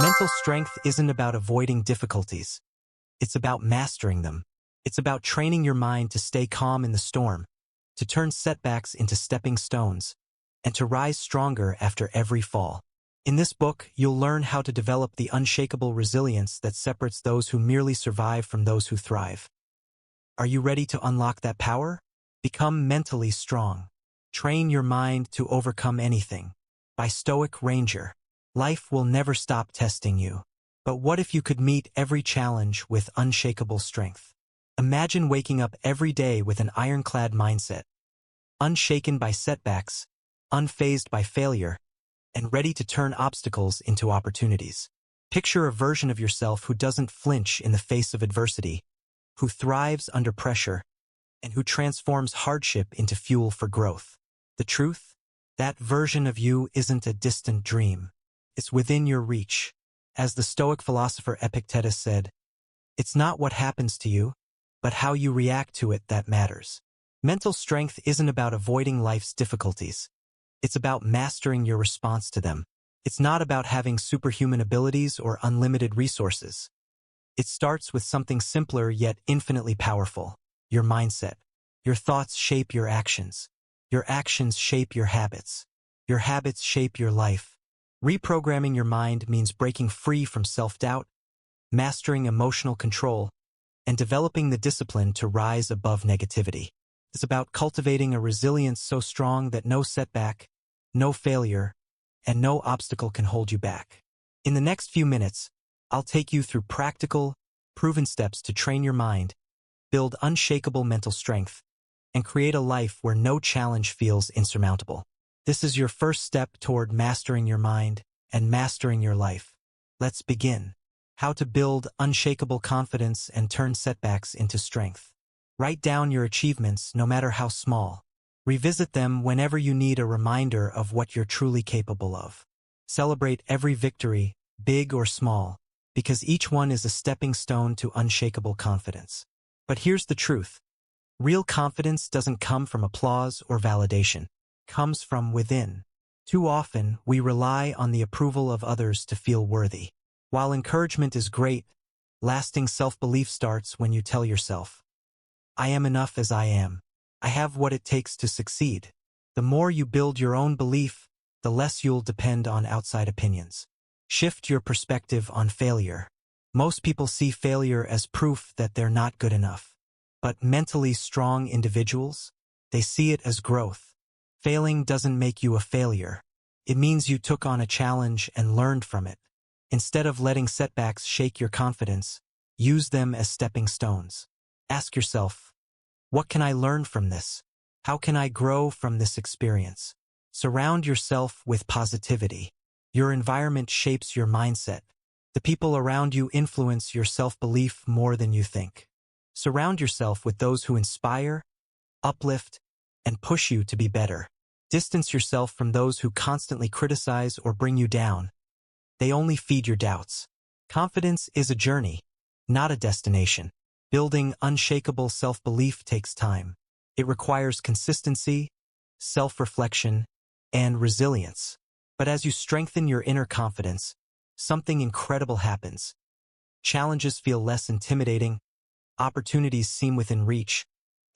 Mental strength isn't about avoiding difficulties. It's about mastering them. It's about training your mind to stay calm in the storm, to turn setbacks into stepping stones, and to rise stronger after every fall. In this book, you'll learn how to develop the unshakable resilience that separates those who merely survive from those who thrive. Are you ready to unlock that power? Become mentally strong. Train your mind to overcome anything. By Stoic Ranger. Life will never stop testing you. But what if you could meet every challenge with unshakable strength? Imagine waking up every day with an ironclad mindset, unshaken by setbacks, unfazed by failure, and ready to turn obstacles into opportunities. Picture a version of yourself who doesn't flinch in the face of adversity, who thrives under pressure, and who transforms hardship into fuel for growth. The truth? That version of you isn't a distant dream. It's within your reach. As the Stoic philosopher Epictetus said, "It's not what happens to you, but how you react to it that matters." Mental strength isn't about avoiding life's difficulties. It's about mastering your response to them. It's not about having superhuman abilities or unlimited resources. It starts with something simpler yet infinitely powerful: your mindset. Your thoughts shape your actions. Your actions shape your habits. Your habits shape your life. Reprogramming your mind means breaking free from self-doubt, mastering emotional control, and developing the discipline to rise above negativity. It's about cultivating a resilience so strong that no setback, no failure, and no obstacle can hold you back. In the next few minutes, I'll take you through practical, proven steps to train your mind, build unshakable mental strength, and create a life where no challenge feels insurmountable. This is your first step toward mastering your mind and mastering your life. Let's begin. How to build unshakable confidence and turn setbacks into strength. Write down your achievements, no matter how small. Revisit them whenever you need a reminder of what you're truly capable of. Celebrate every victory, big or small, because each one is a stepping stone to unshakable confidence. But here's the truth. Real confidence doesn't come from applause or validation. It comes from within. Too often, we rely on the approval of others to feel worthy. While encouragement is great, lasting self-belief starts when you tell yourself, "I am enough as I am. I have what it takes to succeed." The more you build your own belief, the less you'll depend on outside opinions. Shift your perspective on failure. Most people see failure as proof that they're not good enough. But mentally strong individuals, they see it as growth. Failing doesn't make you a failure. It means you took on a challenge and learned from it. Instead of letting setbacks shake your confidence, use them as stepping stones. Ask yourself, what can I learn from this? How can I grow from this experience? Surround yourself with positivity. Your environment shapes your mindset. The people around you influence your self-belief more than you think. Surround yourself with those who inspire, uplift, and push you to be better. Distance yourself from those who constantly criticize or bring you down. They only feed your doubts. Confidence is a journey, not a destination. Building unshakable self-belief takes time. It requires consistency, self-reflection, and resilience. But as you strengthen your inner confidence, something incredible happens. Challenges feel less intimidating, opportunities seem within reach,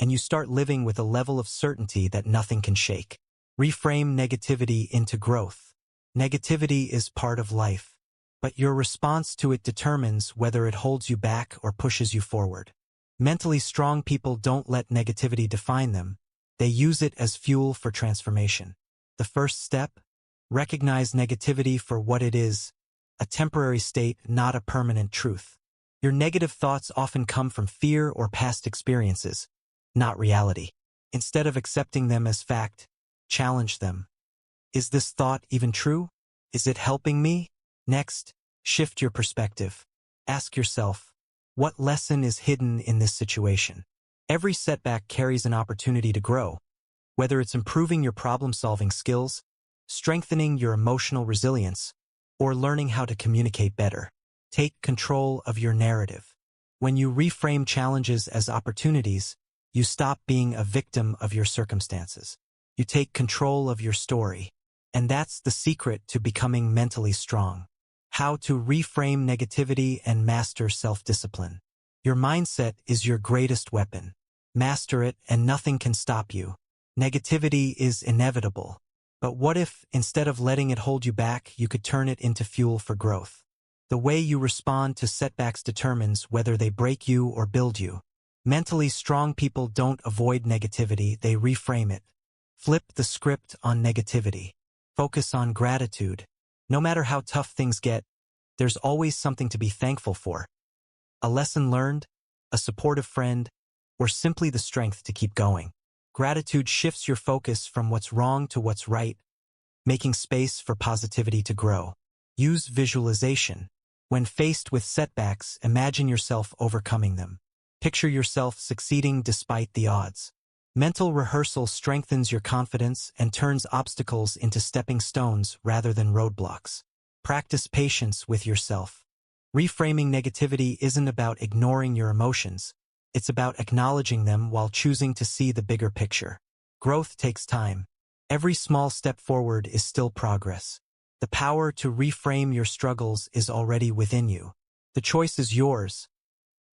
and you start living with a level of certainty that nothing can shake. Reframe negativity into growth. Negativity is part of life, but your response to it determines whether it holds you back or pushes you forward. Mentally strong people don't let negativity define them. They use it as fuel for transformation. The first step? Recognize negativity for what it is, a temporary state, not a permanent truth. Your negative thoughts often come from fear or past experiences, not reality. Instead of accepting them as fact, challenge them. Is this thought even true? Is it helping me? Next, shift your perspective. Ask yourself, what lesson is hidden in this situation? Every setback carries an opportunity to grow, whether it's improving your problem-solving skills, strengthening your emotional resilience, or learning how to communicate better. Take control of your narrative. When you reframe challenges as opportunities, you stop being a victim of your circumstances. You take control of your story. And that's the secret to becoming mentally strong. How to reframe negativity and master self-discipline. Your mindset is your greatest weapon. Master it and nothing can stop you. Negativity is inevitable. But what if, instead of letting it hold you back, you could turn it into fuel for growth? The way you respond to setbacks determines whether they break you or build you. Mentally strong people don't avoid negativity, they reframe it. Flip the script on negativity. Focus on gratitude. No matter how tough things get, there's always something to be thankful for. A lesson learned, a supportive friend, or simply the strength to keep going. Gratitude shifts your focus from what's wrong to what's right, making space for positivity to grow. Use visualization. When faced with setbacks, imagine yourself overcoming them. Picture yourself succeeding despite the odds. Mental rehearsal strengthens your confidence and turns obstacles into stepping stones rather than roadblocks. Practice patience with yourself. Reframing negativity isn't about ignoring your emotions. It's about acknowledging them while choosing to see the bigger picture. Growth takes time. Every small step forward is still progress. The power to reframe your struggles is already within you. The choice is yours.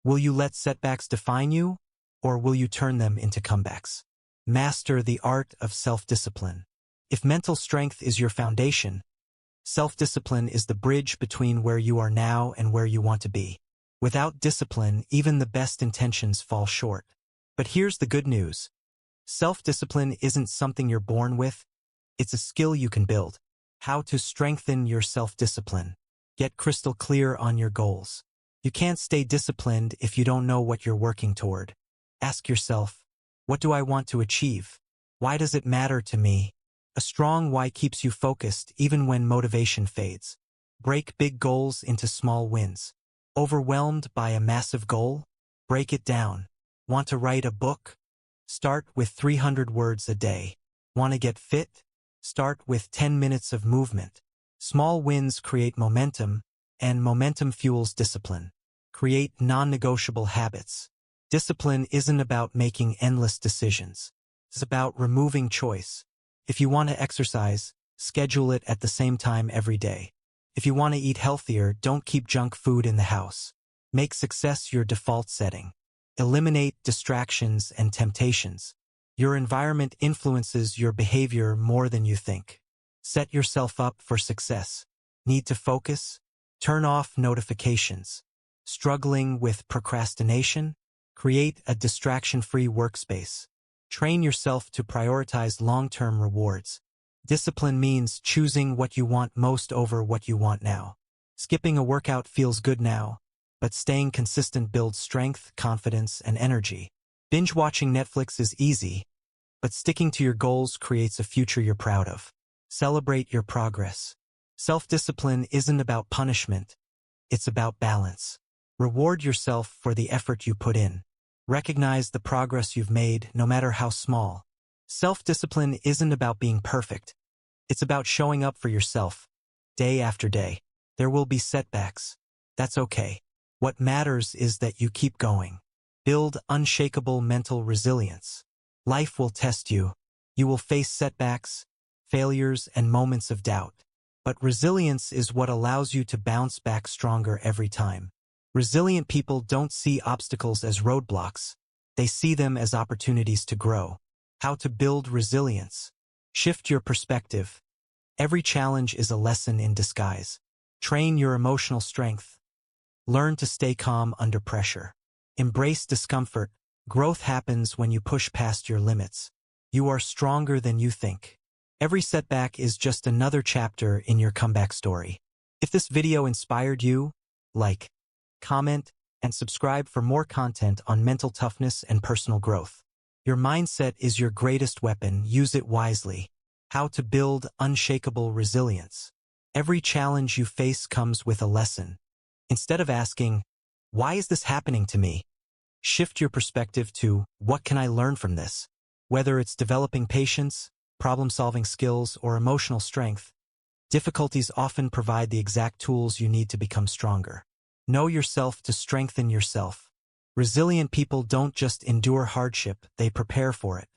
Will you let setbacks define you, or will you turn them into comebacks? Master the art of self-discipline. If mental strength is your foundation, self-discipline is the bridge between where you are now and where you want to be. Without discipline, even the best intentions fall short. But here's the good news. Self-discipline isn't something you're born with. It's a skill you can build. How to strengthen your self-discipline. Get crystal clear on your goals. You can't stay disciplined if you don't know what you're working toward. Ask yourself, what do I want to achieve? Why does it matter to me? A strong why keeps you focused even when motivation fades. Break big goals into small wins. Overwhelmed by a massive goal? Break it down. Want to write a book? Start with 300 words a day. Want to get fit? Start with 10 minutes of movement. Small wins create momentum, and momentum fuels discipline. Create non-negotiable habits. Discipline isn't about making endless decisions. It's about removing choice. If you want to exercise, schedule it at the same time every day. If you want to eat healthier, don't keep junk food in the house. Make success your default setting. Eliminate distractions and temptations. Your environment influences your behavior more than you think. Set yourself up for success. Need to focus? Turn off notifications. Struggling with procrastination? Create a distraction-free workspace. Train yourself to prioritize long-term rewards. Discipline means choosing what you want most over what you want now. Skipping a workout feels good now, but staying consistent builds strength, confidence, and energy. Binge-watching Netflix is easy, but sticking to your goals creates a future you're proud of. Celebrate your progress. Self-discipline isn't about punishment. It's about balance. Reward yourself for the effort you put in. Recognize the progress you've made, no matter how small. Self-discipline isn't about being perfect. It's about showing up for yourself, day after day. There will be setbacks. That's okay. What matters is that you keep going. Build unshakable mental resilience. Life will test you. You will face setbacks, failures, and moments of doubt. But resilience is what allows you to bounce back stronger every time. Resilient people don't see obstacles as roadblocks. They see them as opportunities to grow. How to build resilience. Shift your perspective. Every challenge is a lesson in disguise. Train your emotional strength. Learn to stay calm under pressure. Embrace discomfort. Growth happens when you push past your limits. You are stronger than you think. Every setback is just another chapter in your comeback story. If this video inspired you, like, comment, and subscribe for more content on mental toughness and personal growth. Your mindset is your greatest weapon. Use it wisely. How to build unshakable resilience. Every challenge you face comes with a lesson. Instead of asking, why is this happening to me? Shift your perspective to, what can I learn from this? Whether it's developing patience, problem-solving skills, or emotional strength, difficulties often provide the exact tools you need to become stronger. Know yourself to strengthen yourself. Resilient people don't just endure hardship, they prepare for it.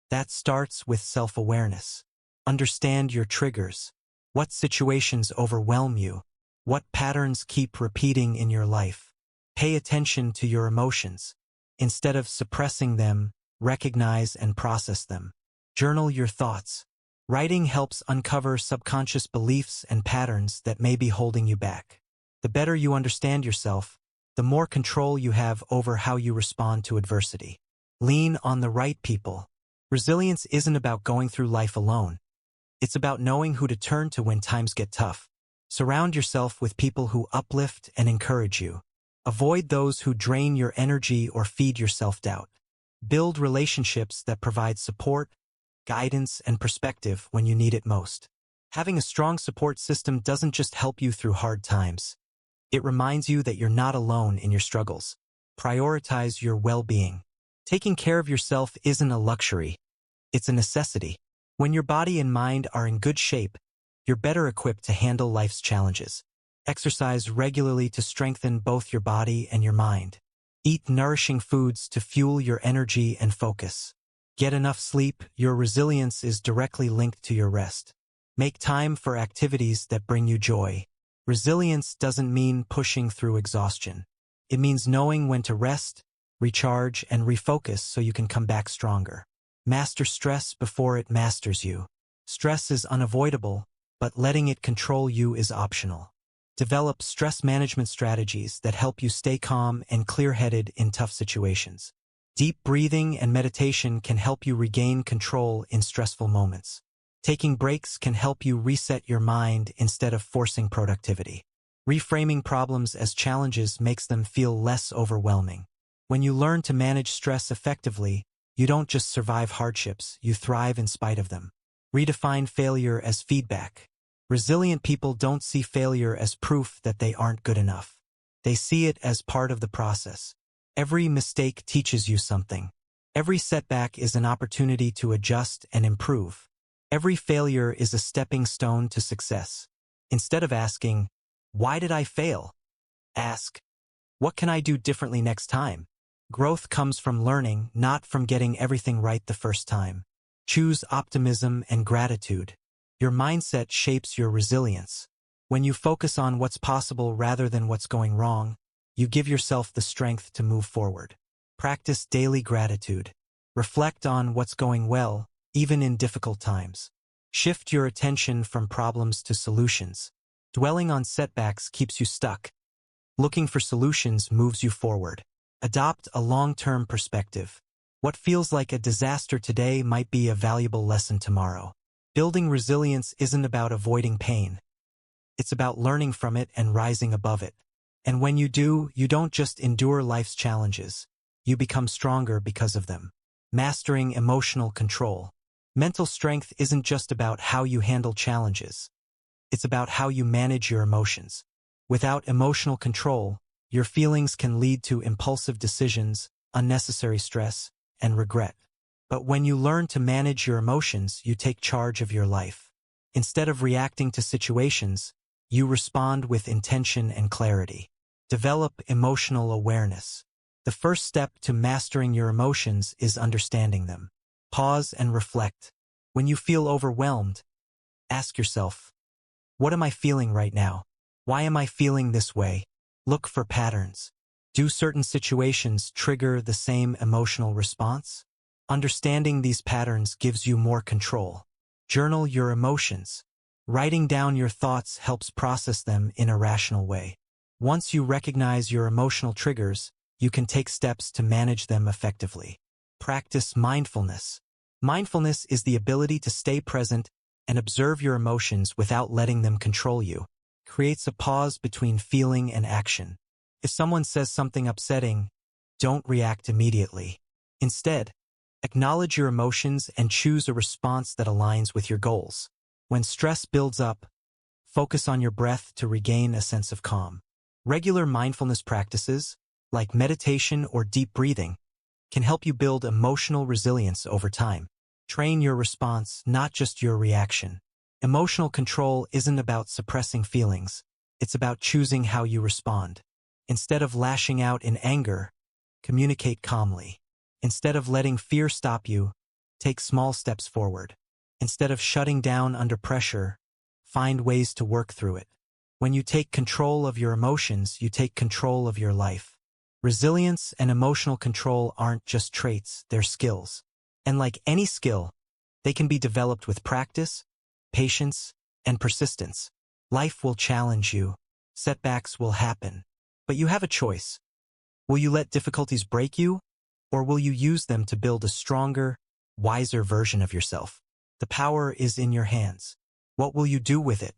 That starts with self-awareness. Understand your triggers. What situations overwhelm you? What patterns keep repeating in your life? Pay attention to your emotions. Instead of suppressing them, recognize and process them. Journal your thoughts. Writing helps uncover subconscious beliefs and patterns that may be holding you back. The better you understand yourself, the more control you have over how you respond to adversity. Lean on the right people. Resilience isn't about going through life alone. It's about knowing who to turn to when times get tough. Surround yourself with people who uplift and encourage you. Avoid those who drain your energy or feed your self-doubt. Build relationships that provide support, guidance, and perspective when you need it most. Having a strong support system doesn't just help you through hard times. It reminds you that you're not alone in your struggles. Prioritize your well-being. Taking care of yourself isn't a luxury. It's a necessity. When your body and mind are in good shape, you're better equipped to handle life's challenges. Exercise regularly to strengthen both your body and your mind. Eat nourishing foods to fuel your energy and focus. Get enough sleep. Your resilience is directly linked to your rest. Make time for activities that bring you joy. Resilience doesn't mean pushing through exhaustion. It means knowing when to rest, recharge, and refocus so you can come back stronger. Master stress before it masters you. Stress is unavoidable, but letting it control you is optional. Develop stress management strategies that help you stay calm and clear-headed in tough situations. Deep breathing and meditation can help you regain control in stressful moments. Taking breaks can help you reset your mind instead of forcing productivity. Reframing problems as challenges makes them feel less overwhelming. When you learn to manage stress effectively, you don't just survive hardships, you thrive in spite of them. Redefine failure as feedback. Resilient people don't see failure as proof that they aren't good enough. They see it as part of the process. Every mistake teaches you something. Every setback is an opportunity to adjust and improve. Every failure is a stepping stone to success. Instead of asking, "Why did I fail?" ask, "What can I do differently next time?" Growth comes from learning, not from getting everything right the first time. Choose optimism and gratitude. Your mindset shapes your resilience. When you focus on what's possible rather than what's going wrong, you give yourself the strength to move forward. Practice daily gratitude. Reflect on what's going well, even in difficult times. Shift your attention from problems to solutions. Dwelling on setbacks keeps you stuck. Looking for solutions moves you forward. Adopt a long-term perspective. What feels like a disaster today might be a valuable lesson tomorrow. Building resilience isn't about avoiding pain. It's about learning from it and rising above it. And when you do, you don't just endure life's challenges. You become stronger because of them. Mastering emotional control. Mental strength isn't just about how you handle challenges. It's about how you manage your emotions. Without emotional control, your feelings can lead to impulsive decisions, unnecessary stress, and regret. But when you learn to manage your emotions, you take charge of your life. Instead of reacting to situations, you respond with intention and clarity. Develop emotional awareness. The first step to mastering your emotions is understanding them. Pause and reflect. When you feel overwhelmed, ask yourself, "What am I feeling right now? Why am I feeling this way?" Look for patterns. Do certain situations trigger the same emotional response? Understanding these patterns gives you more control. Journal your emotions. Writing down your thoughts helps process them in a rational way. Once you recognize your emotional triggers, you can take steps to manage them effectively. Practice mindfulness. Mindfulness is the ability to stay present and observe your emotions without letting them control you. It creates a pause between feeling and action. If someone says something upsetting, don't react immediately. Instead, acknowledge your emotions and choose a response that aligns with your goals. When stress builds up, focus on your breath to regain a sense of calm. Regular mindfulness practices, like meditation or deep breathing, can help you build emotional resilience over time. Train your response, not just your reaction. Emotional control isn't about suppressing feelings. It's about choosing how you respond. Instead of lashing out in anger, communicate calmly. Instead of letting fear stop you, take small steps forward. Instead of shutting down under pressure, find ways to work through it. When you take control of your emotions, you take control of your life. Resilience and emotional control aren't just traits, they're skills. And like any skill, they can be developed with practice, patience, and persistence. Life will challenge you. Setbacks will happen. But you have a choice. Will you let difficulties break you, or will you use them to build a stronger, wiser version of yourself? The power is in your hands. What will you do with it?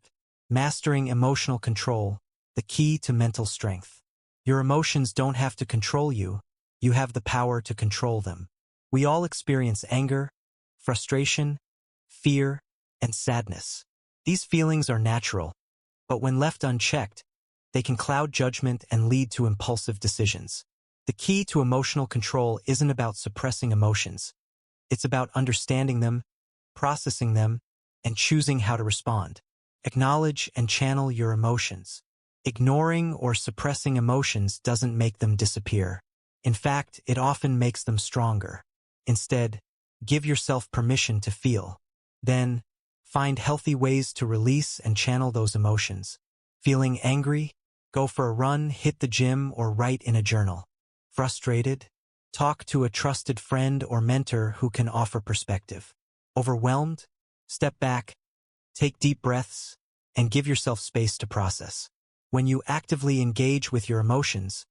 Mastering emotional control, the key to mental strength. Your emotions don't have to control you. You have the power to control them. We all experience anger, frustration, fear, and sadness. These feelings are natural, but when left unchecked, they can cloud judgment and lead to impulsive decisions. The key to emotional control isn't about suppressing emotions. It's about understanding them, processing them, and choosing how to respond. Acknowledge and channel your emotions. Ignoring or suppressing emotions doesn't make them disappear. In fact, it often makes them stronger. Instead, give yourself permission to feel. Then, find healthy ways to release and channel those emotions. Feeling angry? Go for a run, hit the gym, or write in a journal. Frustrated? Talk to a trusted friend or mentor who can offer perspective. Overwhelmed? Step back, take deep breaths, and give yourself space to process. When you actively engage with your emotions,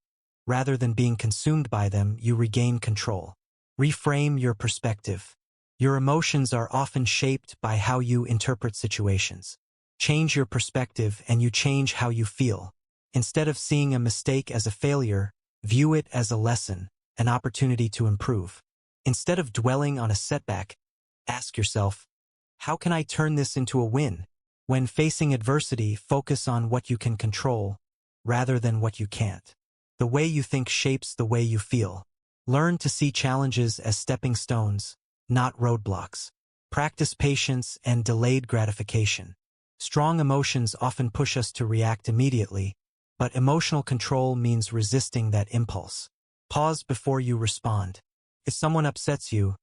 rather than being consumed by them, you regain control. Reframe your perspective. Your emotions are often shaped by how you interpret situations. Change your perspective and you change how you feel. Instead of seeing a mistake as a failure, view it as a lesson, an opportunity to improve. Instead of dwelling on a setback, ask yourself, how can I turn this into a win? When facing adversity, focus on what you can control, rather than what you can't. The way you think shapes the way you feel. Learn to see challenges as stepping stones, not roadblocks. Practice patience and delayed gratification. Strong emotions often push us to react immediately, but emotional control means resisting that impulse. Pause before you respond. If someone upsets you,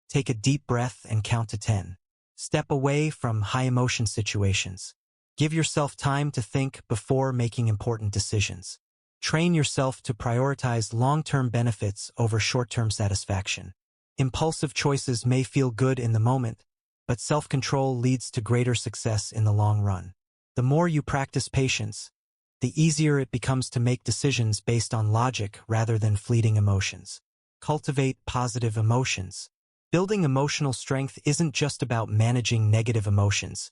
take a deep breath and count to 10. Step away from high-emotion situations. Give yourself time to think before making important decisions. Train yourself to prioritize long-term benefits over short-term satisfaction. Impulsive choices may feel good in the moment, but self-control leads to greater success in the long run. The more you practice patience, the easier it becomes to make decisions based on logic rather than fleeting emotions. Cultivate positive emotions. Building emotional strength isn't just about managing negative emotions.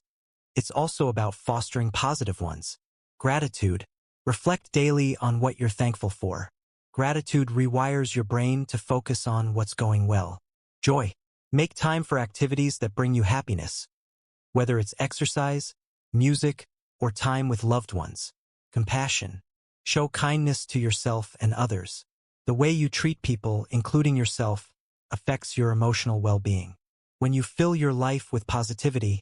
It's also about fostering positive ones. Gratitude. Reflect daily on what you're thankful for. Gratitude rewires your brain to focus on what's going well. Joy. Make time for activities that bring you happiness, whether it's exercise, music, or time with loved ones. Compassion. Show kindness to yourself and others. The way you treat people, including yourself, affects your emotional well-being. When you fill your life with positivity,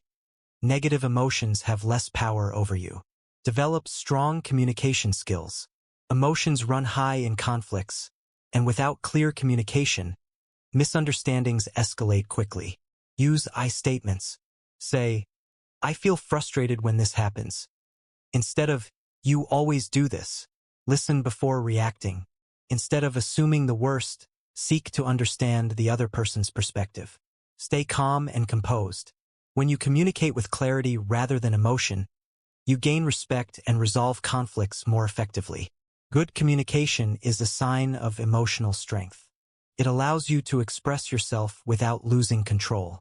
negative emotions have less power over you. Develop strong communication skills. Emotions run high in conflicts, and without clear communication, misunderstandings escalate quickly. Use I statements. Say, I feel frustrated when this happens. Instead of, you always do this. Listen before reacting. Instead of assuming the worst, seek to understand the other person's perspective. Stay calm and composed. When you communicate with clarity rather than emotion, you gain respect and resolve conflicts more effectively. Good communication is a sign of emotional strength. It allows you to express yourself without losing control.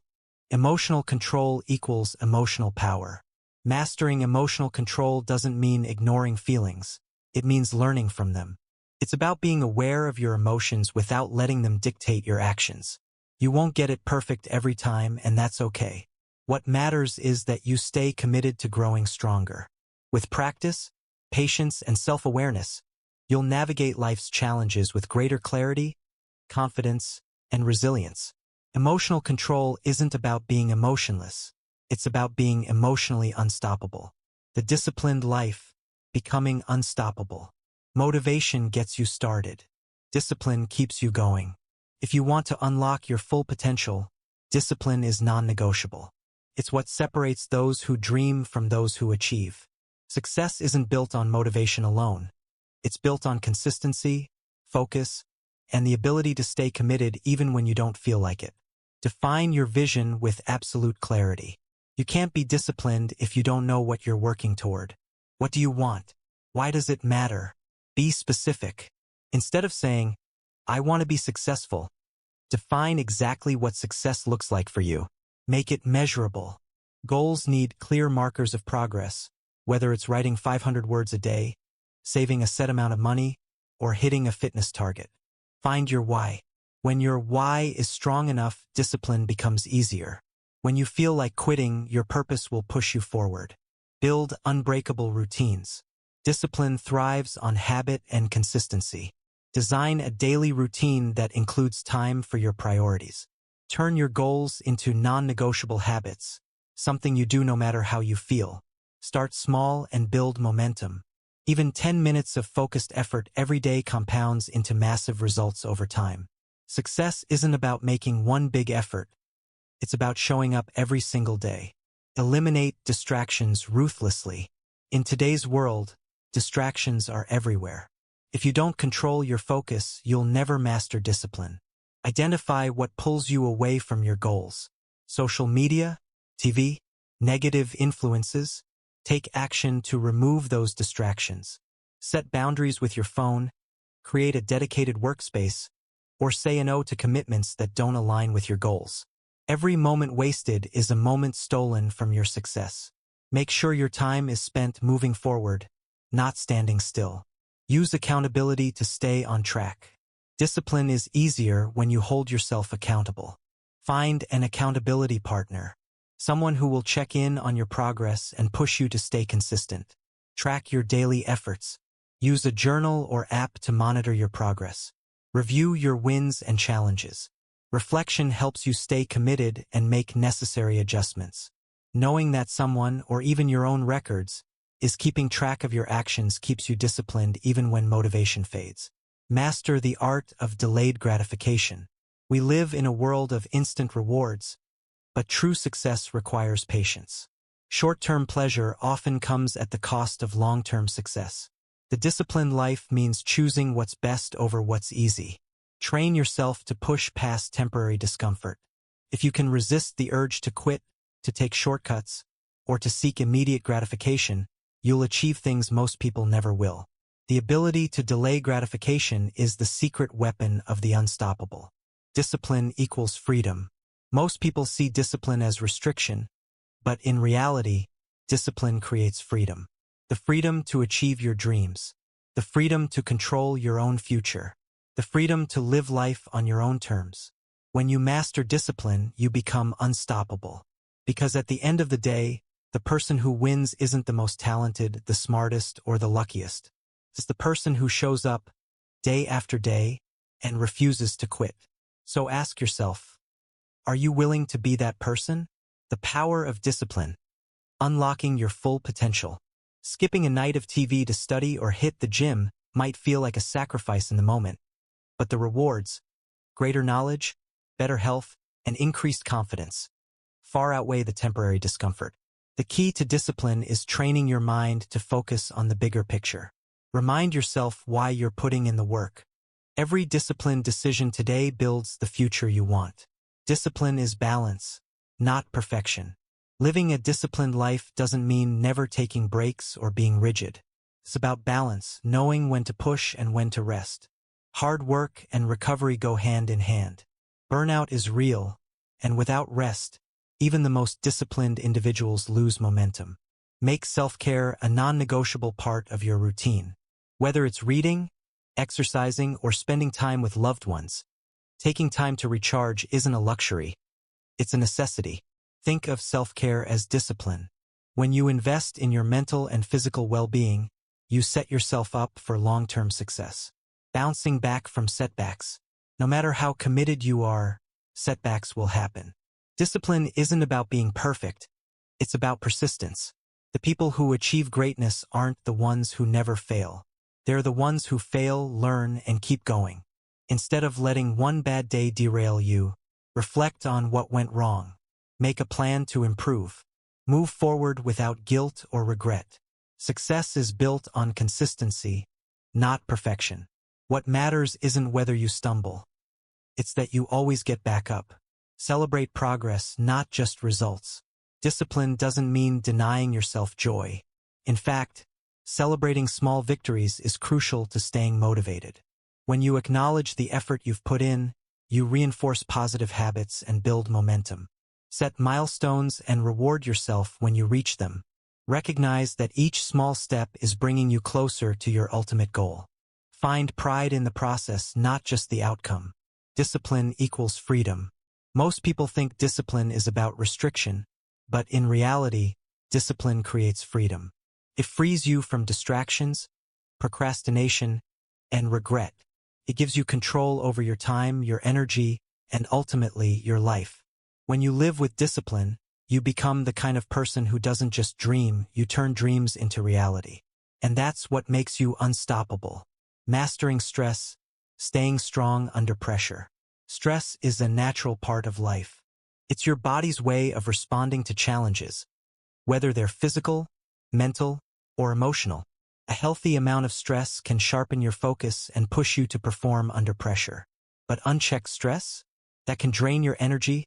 Emotional control equals emotional power. Mastering emotional control doesn't mean ignoring feelings. It means learning from them. It's about being aware of your emotions without letting them dictate your actions. You won't get it perfect every time, and that's okay. What matters is that you stay committed to growing stronger. With practice, patience, and self-awareness, you'll navigate life's challenges with greater clarity, confidence, and resilience. Emotional control isn't about being emotionless. It's about being emotionally unstoppable. The disciplined life, becoming unstoppable. Motivation gets you started. Discipline keeps you going. If you want to unlock your full potential, discipline is non-negotiable. It's what separates those who dream from those who achieve. Success isn't built on motivation alone. It's built on consistency, focus, and the ability to stay committed even when you don't feel like it. Define your vision with absolute clarity. You can't be disciplined if you don't know what you're working toward. What do you want? Why does it matter? Be specific. Instead of saying, I want to be successful, define exactly what success looks like for you. Make it measurable. Goals need clear markers of progress, whether it's writing 500 words a day, saving a set amount of money, or hitting a fitness target. Find your why. When your why is strong enough, discipline becomes easier. When you feel like quitting, your purpose will push you forward. Build unbreakable routines. Discipline thrives on habit and consistency. Design a daily routine that includes time for your priorities. Turn your goals into non-negotiable habits, something you do no matter how you feel. Start small and build momentum. Even 10 minutes of focused effort every day compounds into massive results over time. Success isn't about making one big effort. It's about showing up every single day. Eliminate distractions ruthlessly. In today's world, distractions are everywhere. If you don't control your focus, you'll never master discipline. Identify what pulls you away from your goals. Social media, TV, negative influences. Take action to remove those distractions. Set boundaries with your phone, create a dedicated workspace, or say a no to commitments that don't align with your goals. Every moment wasted is a moment stolen from your success. Make sure your time is spent moving forward, not standing still. Use accountability to stay on track. Discipline is easier when you hold yourself accountable. Find an accountability partner, someone who will check in on your progress and push you to stay consistent. Track your daily efforts. Use a journal or app to monitor your progress. Review your wins and challenges. Reflection helps you stay committed and make necessary adjustments. Knowing that someone, or even your own records, is keeping track of your actions keeps you disciplined even when motivation fades. Master the art of delayed gratification. We live in a world of instant rewards, but true success requires patience. Short-term pleasure often comes at the cost of long-term success. The disciplined life means choosing what's best over what's easy. Train yourself to push past temporary discomfort. If you can resist the urge to quit, to take shortcuts, or to seek immediate gratification, you'll achieve things most people never will. The ability to delay gratification is the secret weapon of the unstoppable. Discipline equals freedom. Most people see discipline as restriction, but in reality, discipline creates freedom. The freedom to achieve your dreams. The freedom to control your own future. The freedom to live life on your own terms. When you master discipline, you become unstoppable. Because at the end of the day, the person who wins isn't the most talented, the smartest, or the luckiest. It's the person who shows up day after day and refuses to quit. So ask yourself, are you willing to be that person? The power of discipline. Unlocking your full potential. Skipping a night of TV to study or hit the gym might feel like a sacrifice in the moment. But the rewards, greater knowledge, better health, and increased confidence, far outweigh the temporary discomfort. The key to discipline is training your mind to focus on the bigger picture. Remind yourself why you're putting in the work. Every disciplined decision today builds the future you want. Discipline is balance, not perfection. Living a disciplined life doesn't mean never taking breaks or being rigid. It's about balance, knowing when to push and when to rest. Hard work and recovery go hand in hand. Burnout is real, and without rest, even the most disciplined individuals lose momentum. Make self-care a non-negotiable part of your routine. Whether it's reading, exercising, or spending time with loved ones, taking time to recharge isn't a luxury. It's a necessity. Think of self-care as discipline. When you invest in your mental and physical well-being, you set yourself up for long-term success. Bouncing back from setbacks. No matter how committed you are, setbacks will happen. Discipline isn't about being perfect. It's about persistence. The people who achieve greatness aren't the ones who never fail. They're the ones who fail, learn, and keep going. Instead of letting one bad day derail you, reflect on what went wrong. Make a plan to improve. Move forward without guilt or regret. Success is built on consistency, not perfection. What matters isn't whether you stumble. It's that you always get back up. Celebrate progress, not just results. Discipline doesn't mean denying yourself joy. In fact, celebrating small victories is crucial to staying motivated. When you acknowledge the effort you've put in, you reinforce positive habits and build momentum. Set milestones and reward yourself when you reach them. Recognize that each small step is bringing you closer to your ultimate goal. Find pride in the process, not just the outcome. Discipline equals freedom. Most people think discipline is about restriction, but in reality, discipline creates freedom. It frees you from distractions, procrastination, and regret. It gives you control over your time, your energy, and ultimately your life. When you live with discipline, you become the kind of person who doesn't just dream, you turn dreams into reality. And that's what makes you unstoppable. Mastering stress, staying strong under pressure. Stress is a natural part of life. It's your body's way of responding to challenges, whether they're physical, mental, or emotional. A healthy amount of stress can sharpen your focus and push you to perform under pressure. But unchecked stress, that can drain your energy,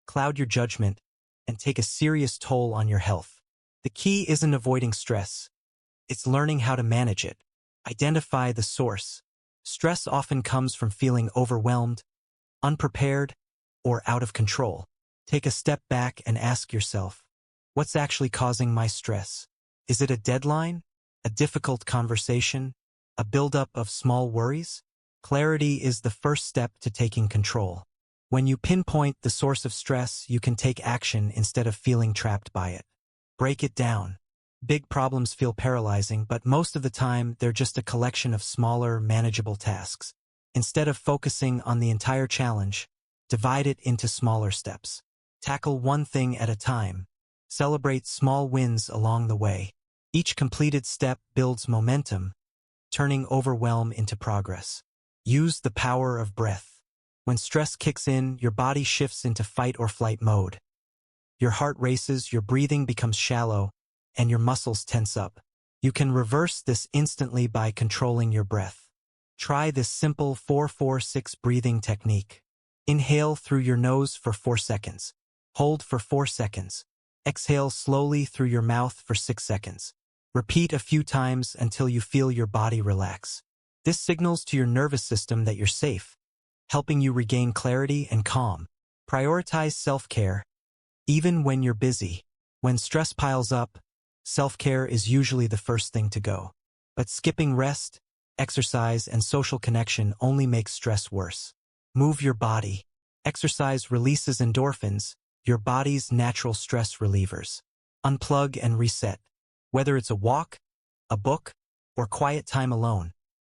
cloud your judgment, and take a serious toll on your health. The key isn't avoiding stress. It's learning how to manage it. Identify the source. Stress often comes from feeling overwhelmed, unprepared, or out of control. Take a step back and ask yourself, what's actually causing my stress? Is it a deadline? A difficult conversation? A buildup of small worries? Clarity is the first step to taking control. When you pinpoint the source of stress, you can take action instead of feeling trapped by it. Break it down. Big problems feel paralyzing, but most of the time they're just a collection of smaller, manageable tasks. Instead of focusing on the entire challenge, divide it into smaller steps. Tackle one thing at a time. Celebrate small wins along the way. Each completed step builds momentum, turning overwhelm into progress. Use the power of breath. When stress kicks in, your body shifts into fight or flight mode. Your heart races, your breathing becomes shallow, and your muscles tense up. You can reverse this instantly by controlling your breath. Try this simple 4-4-6 breathing technique. Inhale through your nose for 4 seconds. Hold for 4 seconds. Exhale slowly through your mouth for 6 seconds. Repeat a few times until you feel your body relax. This signals to your nervous system that you're safe, helping you regain clarity and calm. Prioritize self-care, even when you're busy. When stress piles up, self-care is usually the first thing to go. But skipping rest, exercise, and social connection only makes stress worse. Move your body. Exercise releases endorphins, your body's natural stress relievers. Unplug and reset. Whether it's a walk, a book, or quiet time alone,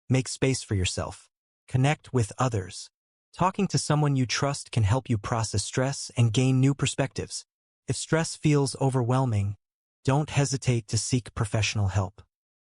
make space for yourself. Connect with others. Talking to someone you trust can help you process stress and gain new perspectives. If stress feels overwhelming, don't hesitate to seek professional help.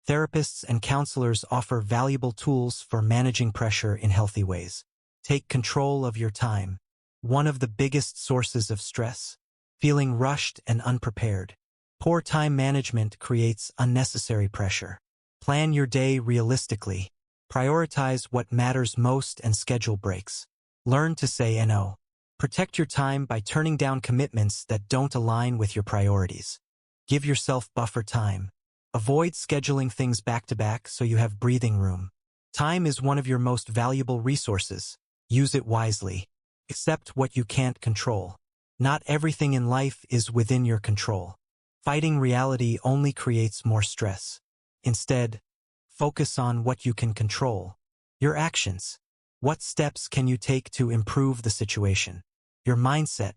Therapists and counselors offer valuable tools for managing pressure in healthy ways. Take control of your time. One of the biggest sources of stress, feeling rushed and unprepared. Poor time management creates unnecessary pressure. Plan your day realistically. Prioritize what matters most and schedule breaks. Learn to say no. Protect your time by turning down commitments that don't align with your priorities. Give yourself buffer time. Avoid scheduling things back-to-back so you have breathing room. Time is one of your most valuable resources. Use it wisely. Accept what you can't control. Not everything in life is within your control. Fighting reality only creates more stress. Instead, focus on what you can control. Your actions. What steps can you take to improve the situation? Your mindset.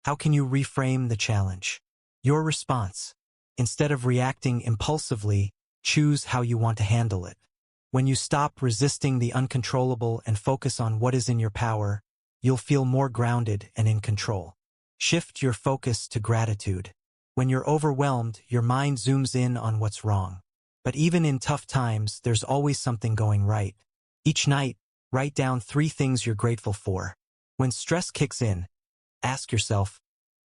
How can you reframe the challenge? Your response. Instead of reacting impulsively, choose how you want to handle it. When you stop resisting the uncontrollable and focus on what is in your power, you'll feel more grounded and in control. Shift your focus to gratitude. When you're overwhelmed, your mind zooms in on what's wrong. But even in tough times, there's always something going right. Each night, write down 3 things you're grateful for. When stress kicks in, ask yourself,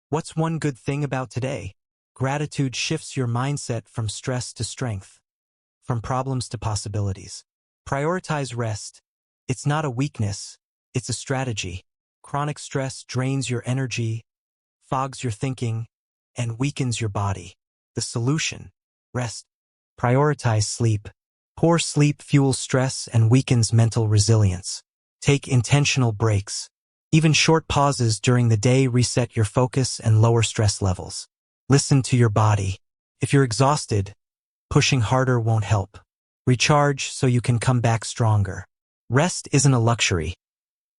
what's one good thing about today? Gratitude shifts your mindset from stress to strength, from problems to possibilities. Prioritize rest. It's not a weakness, it's a strategy. Chronic stress drains your energy, fogs your thinking, and weakens your body. The solution: rest. Prioritize sleep. Poor sleep fuels stress and weakens mental resilience. Take intentional breaks. Even short pauses during the day reset your focus and lower stress levels. Listen to your body. If you're exhausted, pushing harder won't help. Recharge so you can come back stronger. Rest isn't a luxury.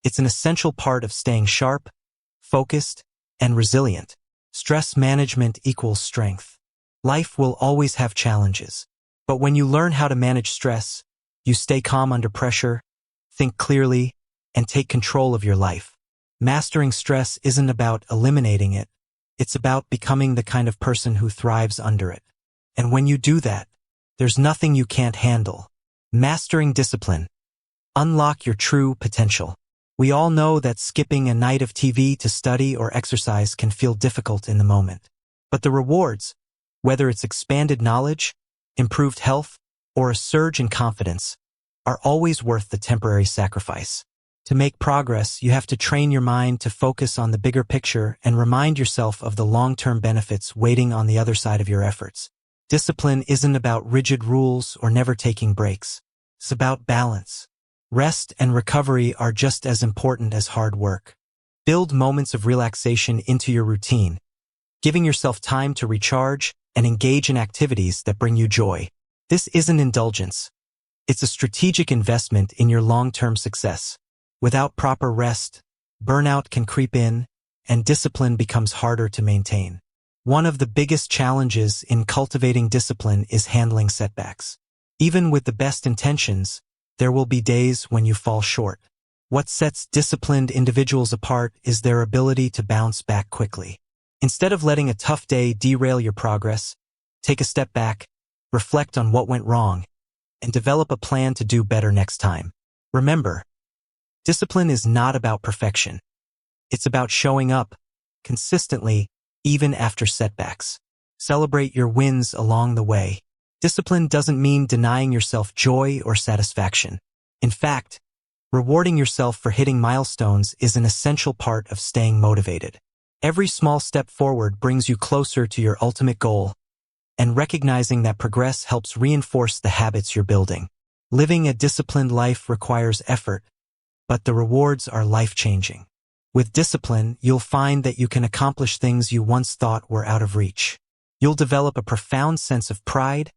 It's an essential part of staying sharp, focused, and resilient. Stress management equals strength. Life will always have challenges. But when you learn how to manage stress, you stay calm under pressure, think clearly, and take control of your life. Mastering stress isn't about eliminating it. It's about becoming the kind of person who thrives under it. And when you do that, there's nothing you can't handle. Mastering discipline. Unlock your true potential. We all know that skipping a night of TV to study or exercise can feel difficult in the moment. But the rewards, whether it's expanded knowledge, improved health, or a surge in confidence, are always worth the temporary sacrifice. To make progress, you have to train your mind to focus on the bigger picture and remind yourself of the long-term benefits waiting on the other side of your efforts. Discipline isn't about rigid rules or never taking breaks. It's about balance. Rest and recovery are just as important as hard work. Build moments of relaxation into your routine, giving yourself time to recharge and engage in activities that bring you joy. This isn't indulgence. It's a strategic investment in your long-term success. Without proper rest, burnout can creep in, and discipline becomes harder to maintain. One of the biggest challenges in cultivating discipline is handling setbacks. Even with the best intentions, there will be days when you fall short. What sets disciplined individuals apart is their ability to bounce back quickly. Instead of letting a tough day derail your progress, take a step back, reflect on what went wrong, and develop a plan to do better next time. Remember, discipline is not about perfection. It's about showing up consistently, even after setbacks. Celebrate your wins along the way. Discipline doesn't mean denying yourself joy or satisfaction. In fact, rewarding yourself for hitting milestones is an essential part of staying motivated. Every small step forward brings you closer to your ultimate goal, and recognizing that progress helps reinforce the habits you're building. Living a disciplined life requires effort, but the rewards are life-changing. With discipline, you'll find that you can accomplish things you once thought were out of reach. You'll develop a profound sense of pride,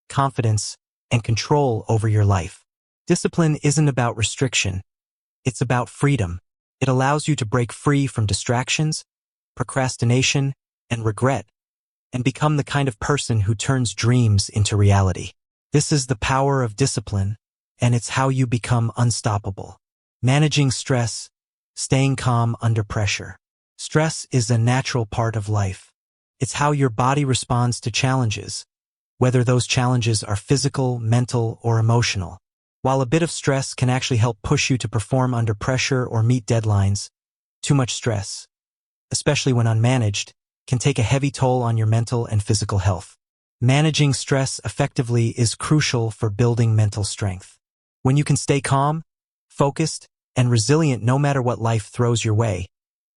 confidence, and control over your life. Discipline isn't about restriction. It's about freedom. It allows you to break free from distractions, procrastination, and regret, and become the kind of person who turns dreams into reality. This is the power of discipline, and it's how you become unstoppable. Managing stress, staying calm under pressure. Stress is a natural part of life. It's how your body responds to challenges, whether those challenges are physical, mental, or emotional. While a bit of stress can actually help push you to perform under pressure or meet deadlines, too much stress, especially when unmanaged, can take a heavy toll on your mental and physical health. Managing stress effectively is crucial for building mental strength. When you can stay calm, focused, and resilient no matter what life throws your way,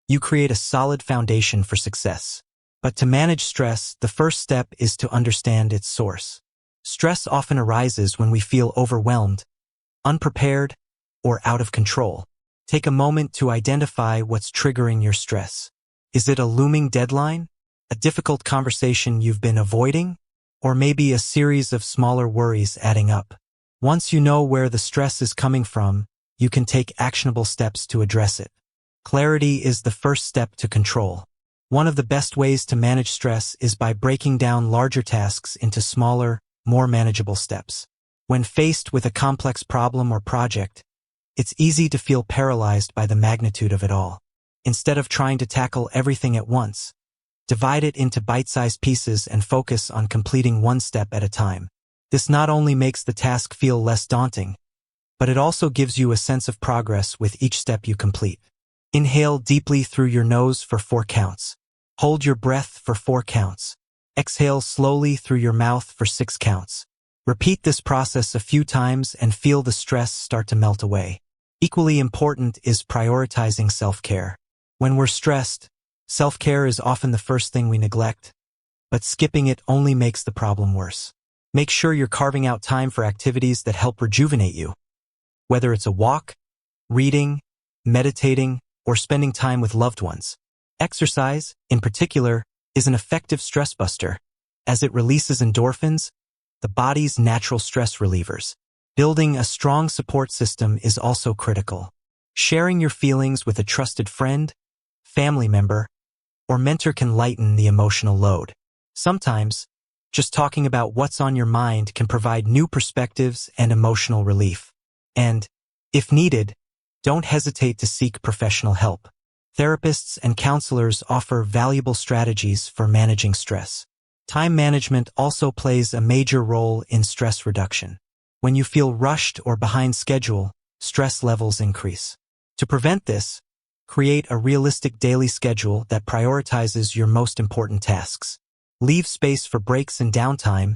you create a solid foundation for success. But to manage stress, the first step is to understand its source. Stress often arises when we feel overwhelmed, unprepared, or out of control. Take a moment to identify what's triggering your stress. Is it a looming deadline, a difficult conversation you've been avoiding, or maybe a series of smaller worries adding up? Once you know where the stress is coming from, you can take actionable steps to address it. Clarity is the first step to control. One of the best ways to manage stress is by breaking down larger tasks into smaller, more manageable steps. When faced with a complex problem or project, it's easy to feel paralyzed by the magnitude of it all. Instead of trying to tackle everything at once, divide it into bite-sized pieces and focus on completing one step at a time. This not only makes the task feel less daunting, but it also gives you a sense of progress with each step you complete. Inhale deeply through your nose for 4 counts. Hold your breath for 4 counts. Exhale slowly through your mouth for 6 counts. Repeat this process a few times and feel the stress start to melt away. Equally important is prioritizing self-care. When we're stressed, self-care is often the first thing we neglect, but skipping it only makes the problem worse. Make sure you're carving out time for activities that help rejuvenate you. Whether it's a walk, reading, meditating, or spending time with loved ones. Exercise, in particular, is an effective stress buster, as it releases endorphins, the body's natural stress relievers. Building a strong support system is also critical. Sharing your feelings with a trusted friend, family member, or mentor can lighten the emotional load. Sometimes, just talking about what's on your mind can provide new perspectives and emotional relief. And, if needed, don't hesitate to seek professional help. Therapists and counselors offer valuable strategies for managing stress. Time management also plays a major role in stress reduction. When you feel rushed or behind schedule, stress levels increase. To prevent this, create a realistic daily schedule that prioritizes your most important tasks. Leave space for breaks and downtime,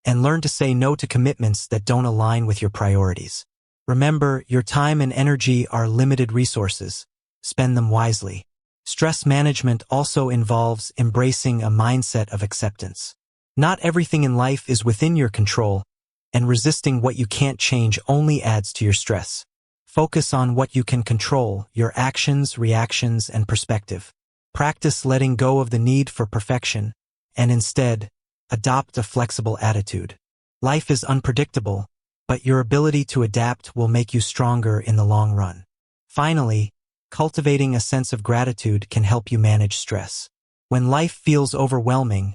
and learn to say no to commitments that don't align with your priorities. Remember, your time and energy are limited resources. Spend them wisely. Stress management also involves embracing a mindset of acceptance. Not everything in life is within your control, and resisting what you can't change only adds to your stress. Focus on what you can control, your actions, reactions, and perspective. Practice letting go of the need for perfection, and instead, adopt a flexible attitude. Life is unpredictable, but your ability to adapt will make you stronger in the long run. Finally, cultivating a sense of gratitude can help you manage stress. When life feels overwhelming,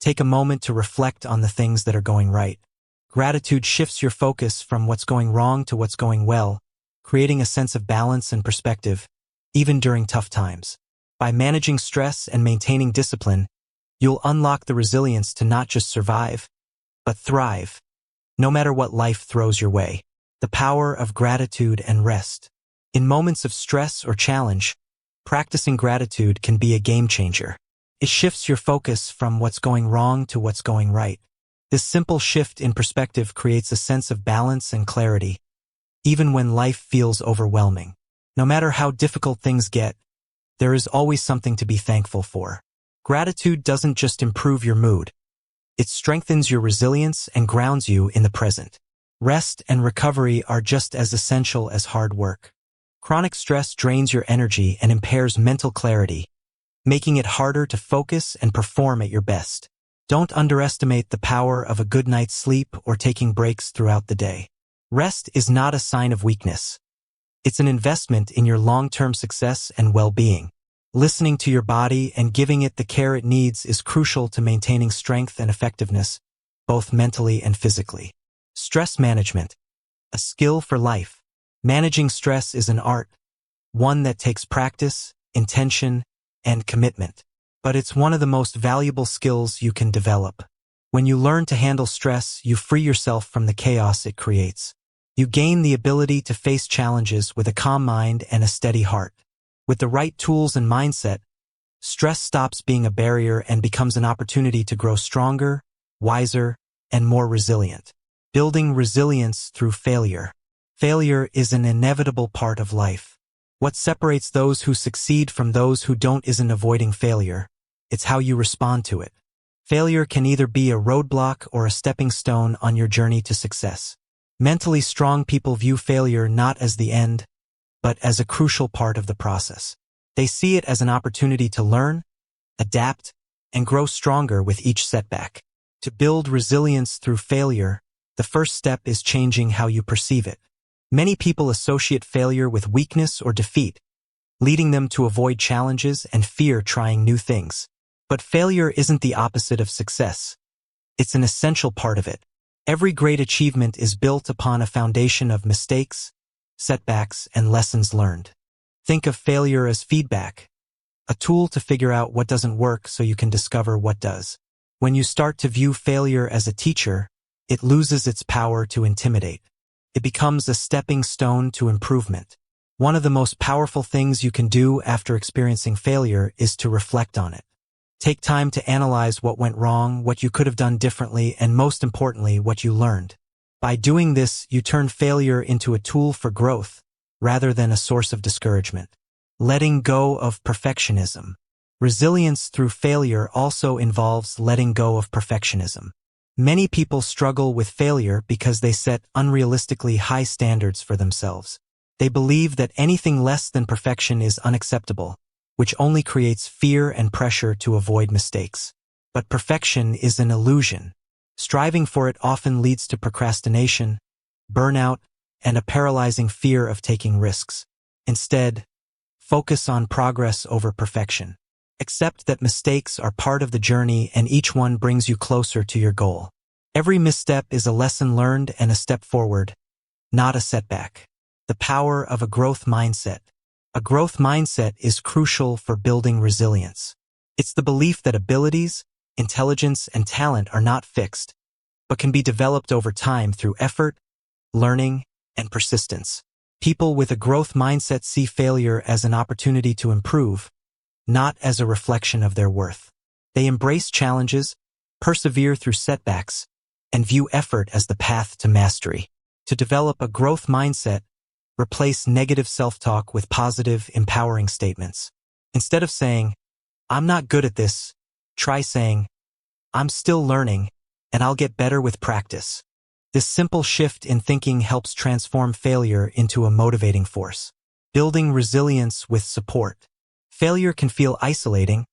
take a moment to reflect on the things that are going right. Gratitude shifts your focus from what's going wrong to what's going well, creating a sense of balance and perspective, even during tough times. By managing stress and maintaining discipline, you'll unlock the resilience to not just survive, but thrive, no matter what life throws your way. The power of gratitude and rest. In moments of stress or challenge, practicing gratitude can be a game changer. It shifts your focus from what's going wrong to what's going right. This simple shift in perspective creates a sense of balance and clarity, even when life feels overwhelming. No matter how difficult things get, there is always something to be thankful for. Gratitude doesn't just improve your mood. It strengthens your resilience and grounds you in the present. Rest and recovery are just as essential as hard work. Chronic stress drains your energy and impairs mental clarity, making it harder to focus and perform at your best. Don't underestimate the power of a good night's sleep or taking breaks throughout the day. Rest is not a sign of weakness. It's an investment in your long-term success and well-being. Listening to your body and giving it the care it needs is crucial to maintaining strength and effectiveness, both mentally and physically. Stress management, a skill for life. Managing stress is an art, one that takes practice, intention, and commitment. But it's one of the most valuable skills you can develop. When you learn to handle stress, you free yourself from the chaos it creates. You gain the ability to face challenges with a calm mind and a steady heart. With the right tools and mindset, stress stops being a barrier and becomes an opportunity to grow stronger, wiser, and more resilient. Building resilience through failure. Failure is an inevitable part of life. What separates those who succeed from those who don't isn't avoiding failure. It's how you respond to it. Failure can either be a roadblock or a stepping stone on your journey to success. Mentally strong people view failure not as the end, but as a crucial part of the process. They see it as an opportunity to learn, adapt, and grow stronger with each setback. To build resilience through failure, the first step is changing how you perceive it. Many people associate failure with weakness or defeat, leading them to avoid challenges and fear trying new things. But failure isn't the opposite of success. It's an essential part of it. Every great achievement is built upon a foundation of mistakes, setbacks, and lessons learned. Think of failure as feedback, a tool to figure out what doesn't work so you can discover what does. When you start to view failure as a teacher, it loses its power to intimidate. It becomes a stepping stone to improvement. One of the most powerful things you can do after experiencing failure is to reflect on it. Take time to analyze what went wrong, what you could have done differently, and most importantly, what you learned. By doing this, you turn failure into a tool for growth, rather than a source of discouragement. Letting go of perfectionism. Resilience through failure also involves letting go of perfectionism. Many people struggle with failure because they set unrealistically high standards for themselves. They believe that anything less than perfection is unacceptable, which only creates fear and pressure to avoid mistakes. But perfection is an illusion. Striving for it often leads to procrastination, burnout, and a paralyzing fear of taking risks. Instead, focus on progress over perfection. Accept that mistakes are part of the journey and each one brings you closer to your goal. Every misstep is a lesson learned and a step forward, not a setback. The power of a growth mindset. A growth mindset is crucial for building resilience. It's the belief that abilities, intelligence, and talent are not fixed, but can be developed over time through effort, learning, and persistence. People with a growth mindset see failure as an opportunity to improve, not as a reflection of their worth. They embrace challenges, persevere through setbacks, and view effort as the path to mastery. To develop a growth mindset, replace negative self-talk with positive, empowering statements. Instead of saying, "I'm not good at this," try saying, "I'm still learning, and I'll get better with practice." This simple shift in thinking helps transform failure into a motivating force. Building resilience with support. Failure can feel isolating,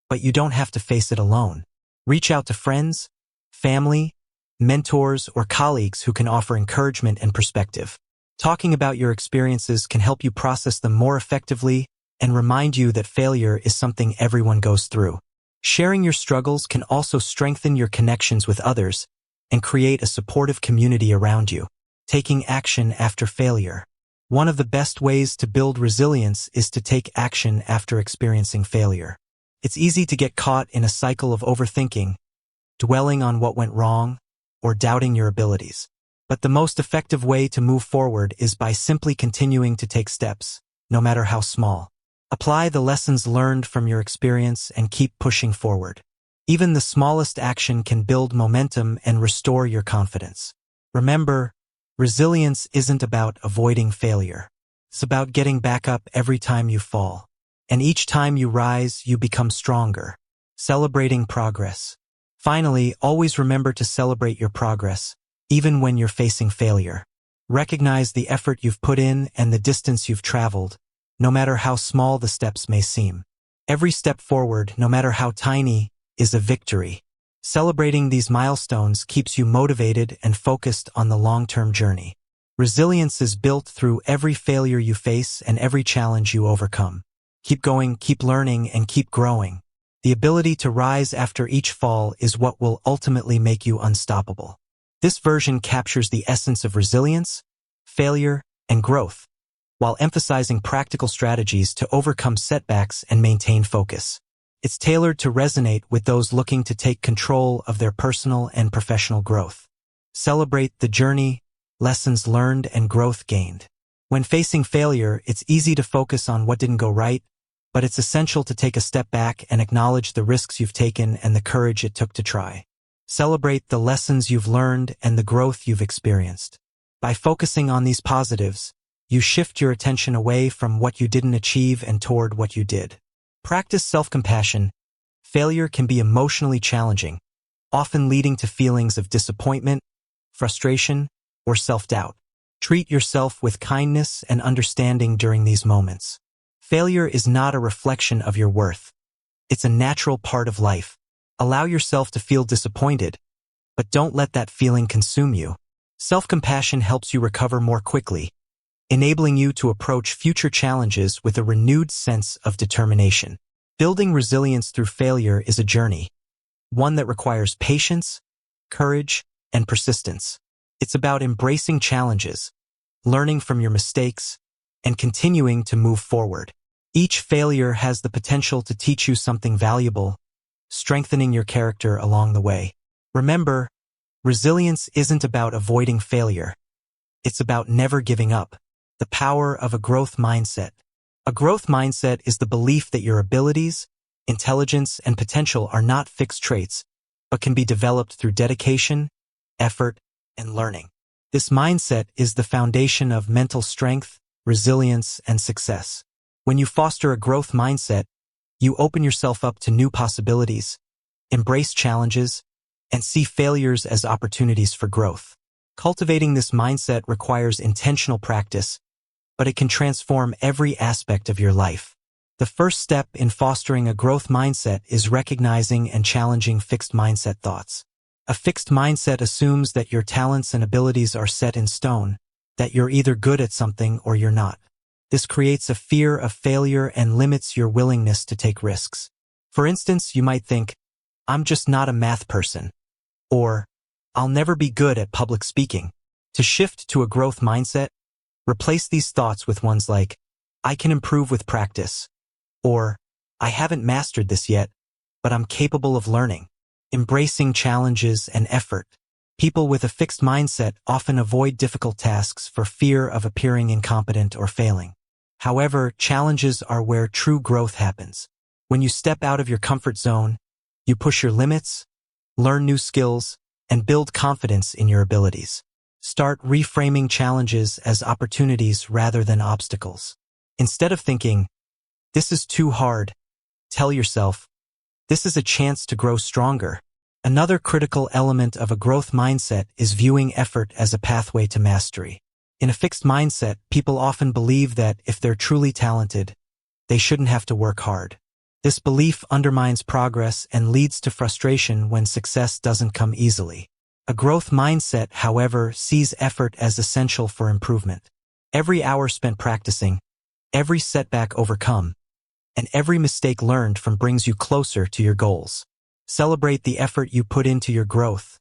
but you don't have to face it alone. Reach out to friends, family, mentors, or colleagues who can offer encouragement and perspective. Talking about your experiences can help you process them more effectively and remind you that failure is something everyone goes through. Sharing your struggles can also strengthen your connections with others and create a supportive community around you. Taking action after failure. One of the best ways to build resilience is to take action after experiencing failure. It's easy to get caught in a cycle of overthinking, dwelling on what went wrong, or doubting your abilities. But the most effective way to move forward is by simply continuing to take steps, no matter how small. Apply the lessons learned from your experience and keep pushing forward. Even the smallest action can build momentum and restore your confidence. Remember, resilience isn't about avoiding failure. It's about getting back up every time you fall. And each time you rise, you become stronger. Celebrating progress. Finally, always remember to celebrate your progress, even when you're facing failure. Recognize the effort you've put in and the distance you've traveled, no matter how small the steps may seem. Every step forward, no matter how tiny, is a victory. Celebrating these milestones keeps you motivated and focused on the long-term journey. Resilience is built through every failure you face and every challenge you overcome. Keep going, keep learning, and keep growing. The ability to rise after each fall is what will ultimately make you unstoppable. This version captures the essence of resilience, failure, and growth, while emphasizing practical strategies to overcome setbacks and maintain focus. It's tailored to resonate with those looking to take control of their personal and professional growth. Celebrate the journey, lessons learned, and growth gained. When facing failure, it's easy to focus on what didn't go right, but it's essential to take a step back and acknowledge the risks you've taken and the courage it took to try. Celebrate the lessons you've learned and the growth you've experienced. By focusing on these positives, you shift your attention away from what you didn't achieve and toward what you did. Practice self-compassion. Failure can be emotionally challenging, often leading to feelings of disappointment, frustration, or self-doubt. Treat yourself with kindness and understanding during these moments. Failure is not a reflection of your worth. It's a natural part of life. Allow yourself to feel disappointed, but don't let that feeling consume you. Self-compassion helps you recover more quickly, enabling you to approach future challenges with a renewed sense of determination. Building resilience through failure is a journey, one that requires patience, courage, and persistence. It's about embracing challenges, learning from your mistakes, and continuing to move forward. Each failure has the potential to teach you something valuable, strengthening your character along the way. Remember, resilience isn't about avoiding failure. It's about never giving up. The power of a growth mindset. A growth mindset is the belief that your abilities, intelligence, and potential are not fixed traits, but can be developed through dedication, effort, and learning. This mindset is the foundation of mental strength, resilience, and success. When you foster a growth mindset, you open yourself up to new possibilities, embrace challenges, and see failures as opportunities for growth. Cultivating this mindset requires intentional practice, but it can transform every aspect of your life. The first step in fostering a growth mindset is recognizing and challenging fixed mindset thoughts. A fixed mindset assumes that your talents and abilities are set in stone, that you're either good at something or you're not. This creates a fear of failure and limits your willingness to take risks. For instance, you might think, "I'm just not a math person," or "I'll never be good at public speaking." To shift to a growth mindset, replace these thoughts with ones like, "I can improve with practice," or "I haven't mastered this yet, but I'm capable of learning." Embracing challenges and effort. People with a fixed mindset often avoid difficult tasks for fear of appearing incompetent or failing. However, challenges are where true growth happens. When you step out of your comfort zone, you push your limits, learn new skills, and build confidence in your abilities. Start reframing challenges as opportunities rather than obstacles. Instead of thinking, "This is too hard," tell yourself, "This is a chance to grow stronger." Another critical element of a growth mindset is viewing effort as a pathway to mastery. In a fixed mindset, people often believe that if they're truly talented, they shouldn't have to work hard. This belief undermines progress and leads to frustration when success doesn't come easily. A growth mindset, however, sees effort as essential for improvement. Every hour spent practicing, every setback overcome, and every mistake learned from brings you closer to your goals. Celebrate the effort you put into your growth.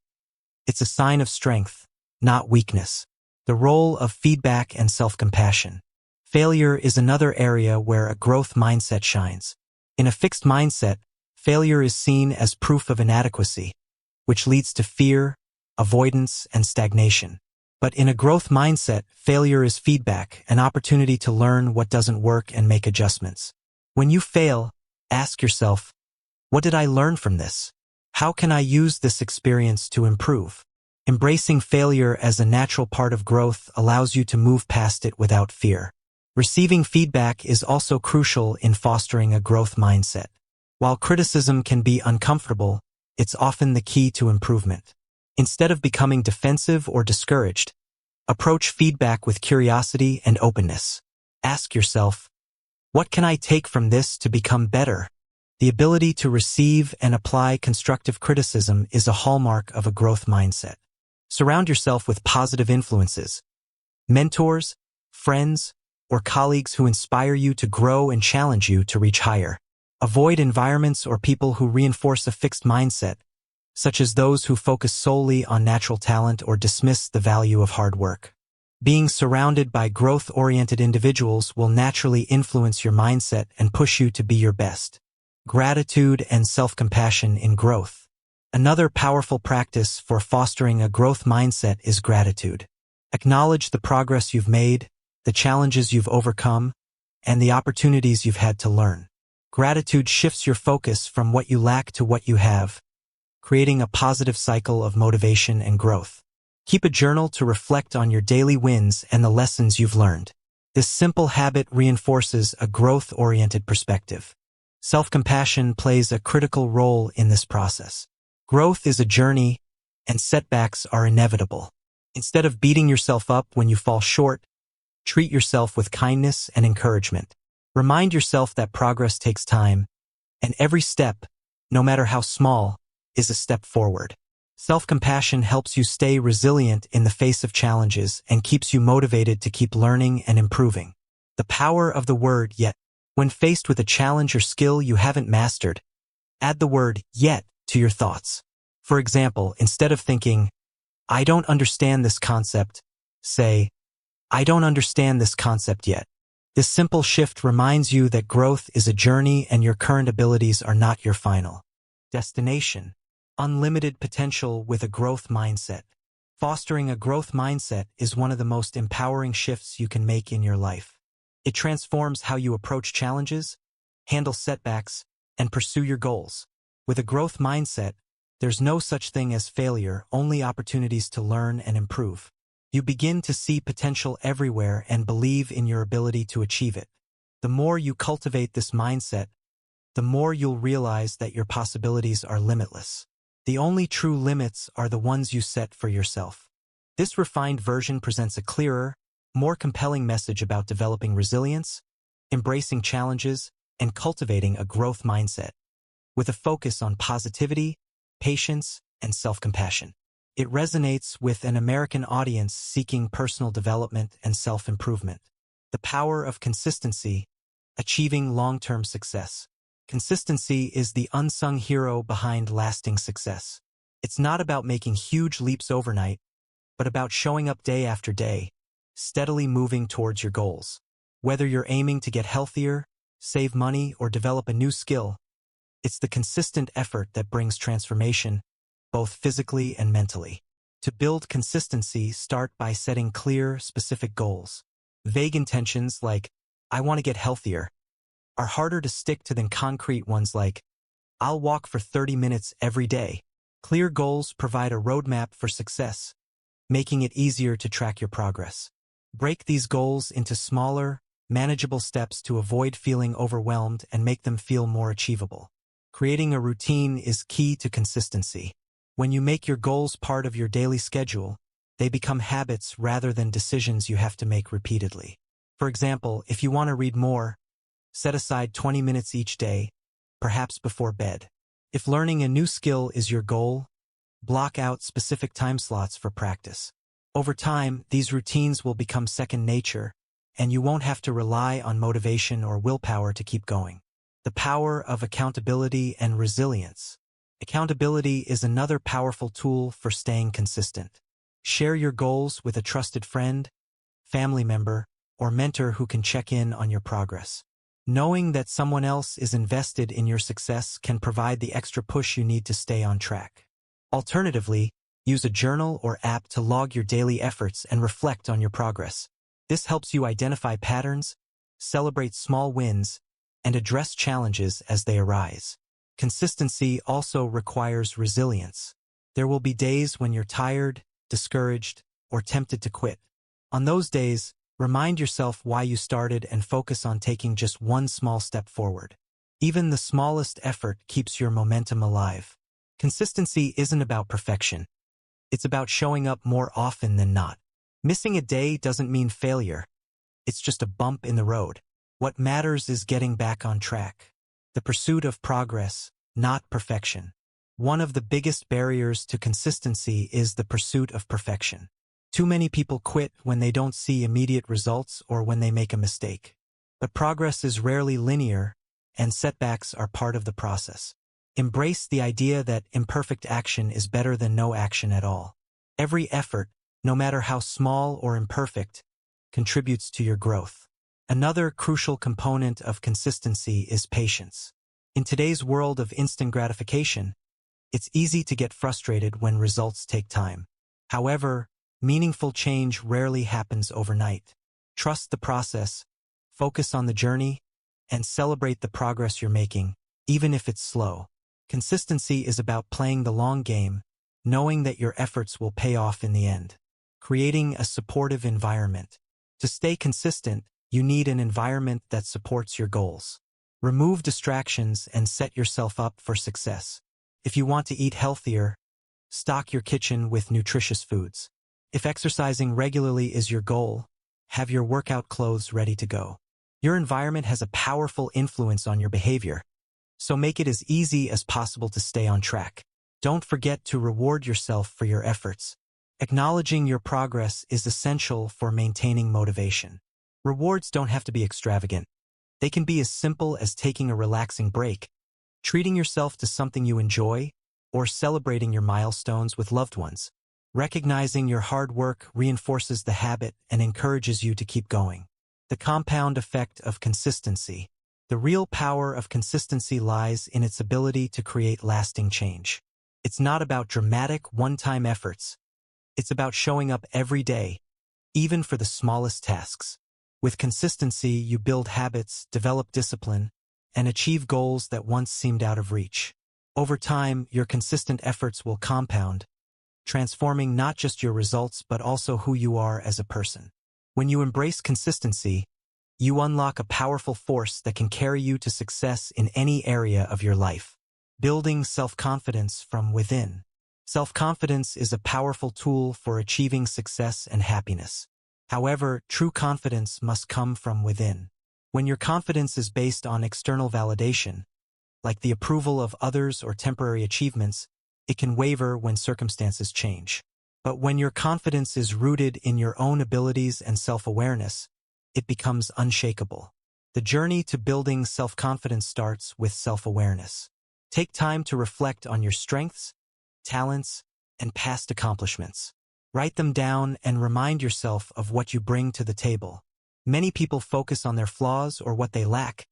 It's a sign of strength, not weakness. The role of feedback and self-compassion. Failure is another area where a growth mindset shines. In a fixed mindset, failure is seen as proof of inadequacy, which leads to fear, avoidance, and stagnation. But in a growth mindset, failure is feedback, an opportunity to learn what doesn't work and make adjustments. When you fail, ask yourself, "What did I learn from this? How can I use this experience to improve?" Embracing failure as a natural part of growth allows you to move past it without fear. Receiving feedback is also crucial in fostering a growth mindset. While criticism can be uncomfortable, it's often the key to improvement. Instead of becoming defensive or discouraged, approach feedback with curiosity and openness. Ask yourself, "What can I take from this to become better?" The ability to receive and apply constructive criticism is a hallmark of a growth mindset. Surround yourself with positive influences, mentors, friends, or colleagues who inspire you to grow and challenge you to reach higher. Avoid environments or people who reinforce a fixed mindset, such as those who focus solely on natural talent or dismiss the value of hard work. Being surrounded by growth-oriented individuals will naturally influence your mindset and push you to be your best. Gratitude and self-compassion in growth. Another powerful practice for fostering a growth mindset is gratitude. Acknowledge the progress you've made, the challenges you've overcome, and the opportunities you've had to learn. Gratitude shifts your focus from what you lack to what you have, creating a positive cycle of motivation and growth. Keep a journal to reflect on your daily wins and the lessons you've learned. This simple habit reinforces a growth-oriented perspective. Self-compassion plays a critical role in this process. Growth is a journey, and setbacks are inevitable. Instead of beating yourself up when you fall short, treat yourself with kindness and encouragement. Remind yourself that progress takes time, and every step, no matter how small, is a step forward. Self-compassion helps you stay resilient in the face of challenges and keeps you motivated to keep learning and improving. The power of the word yet. When faced with a challenge or skill you haven't mastered, add the word yet to your thoughts. For example, instead of thinking, "I don't understand this concept," say, "I don't understand this concept yet." This simple shift reminds you that growth is a journey and your current abilities are not your final destination. Unlimited potential with a growth mindset. Fostering a growth mindset is one of the most empowering shifts you can make in your life. It transforms how you approach challenges, handle setbacks, and pursue your goals. With a growth mindset, there's no such thing as failure, only opportunities to learn and improve. You begin to see potential everywhere and believe in your ability to achieve it. The more you cultivate this mindset, the more you'll realize that your possibilities are limitless. The only true limits are the ones you set for yourself. This refined version presents a clearer, more compelling message about developing resilience, embracing challenges, and cultivating a growth mindset, with a focus on positivity, patience, and self-compassion. It resonates with an American audience seeking personal development and self-improvement. The power of consistency, achieving long-term success. Consistency is the unsung hero behind lasting success. It's not about making huge leaps overnight, but about showing up day after day, steadily moving towards your goals. Whether you're aiming to get healthier, save money, or develop a new skill, it's the consistent effort that brings transformation, both physically and mentally. To build consistency, start by setting clear, specific goals. Vague intentions like, I want to get healthier, are harder to stick to than concrete ones like, I'll walk for 30 minutes every day. Clear goals provide a roadmap for success, making it easier to track your progress. Break these goals into smaller, manageable steps to avoid feeling overwhelmed and make them feel more achievable. Creating a routine is key to consistency. When you make your goals part of your daily schedule, they become habits rather than decisions you have to make repeatedly. For example, if you want to read more, set aside 20 minutes each day, perhaps before bed. If learning a new skill is your goal, block out specific time slots for practice. Over time, these routines will become second nature, and you won't have to rely on motivation or willpower to keep going. The power of accountability and resilience. Accountability is another powerful tool for staying consistent. Share your goals with a trusted friend, family member, or mentor who can check in on your progress. Knowing that someone else is invested in your success can provide the extra push you need to stay on track. Alternatively, use a journal or app to log your daily efforts and reflect on your progress. This helps you identify patterns, celebrate small wins, and address challenges as they arise. Consistency also requires resilience. There will be days when you're tired, discouraged, or tempted to quit. On those days, remind yourself why you started and focus on taking just one small step forward. Even the smallest effort keeps your momentum alive. Consistency isn't about perfection. It's about showing up more often than not. Missing a day doesn't mean failure. It's just a bump in the road. What matters is getting back on track. The pursuit of progress, not perfection. One of the biggest barriers to consistency is the pursuit of perfection. Too many people quit when they don't see immediate results or when they make a mistake. But progress is rarely linear, and setbacks are part of the process. Embrace the idea that imperfect action is better than no action at all. Every effort, no matter how small or imperfect, contributes to your growth. Another crucial component of consistency is patience. In today's world of instant gratification, it's easy to get frustrated when results take time. However, meaningful change rarely happens overnight. Trust the process, focus on the journey, and celebrate the progress you're making, even if it's slow. Consistency is about playing the long game, knowing that your efforts will pay off in the end. Creating a supportive environment. To stay consistent, you need an environment that supports your goals. Remove distractions and set yourself up for success. If you want to eat healthier, stock your kitchen with nutritious foods. If exercising regularly is your goal, have your workout clothes ready to go. Your environment has a powerful influence on your behavior, so make it as easy as possible to stay on track. Don't forget to reward yourself for your efforts. Acknowledging your progress is essential for maintaining motivation. Rewards don't have to be extravagant. They can be as simple as taking a relaxing break, treating yourself to something you enjoy, or celebrating your milestones with loved ones. Recognizing your hard work reinforces the habit and encourages you to keep going. The compound effect of consistency. The real power of consistency lies in its ability to create lasting change. It's not about dramatic, one-time efforts. It's about showing up every day, even for the smallest tasks. With consistency, you build habits, develop discipline, and achieve goals that once seemed out of reach. Over time, your consistent efforts will compound, transforming not just your results but also who you are as a person. When you embrace consistency, you unlock a powerful force that can carry you to success in any area of your life. Building self-confidence from within. Self-confidence is a powerful tool for achieving success and happiness. However, true confidence must come from within. When your confidence is based on external validation, like the approval of others or temporary achievements, it can waver when circumstances change. But when your confidence is rooted in your own abilities and self-awareness, it becomes unshakable. The journey to building self-confidence starts with self-awareness. Take time to reflect on your strengths, talents, and past accomplishments. Write them down and remind yourself of what you bring to the table. Many people focus on their flaws or what they lack,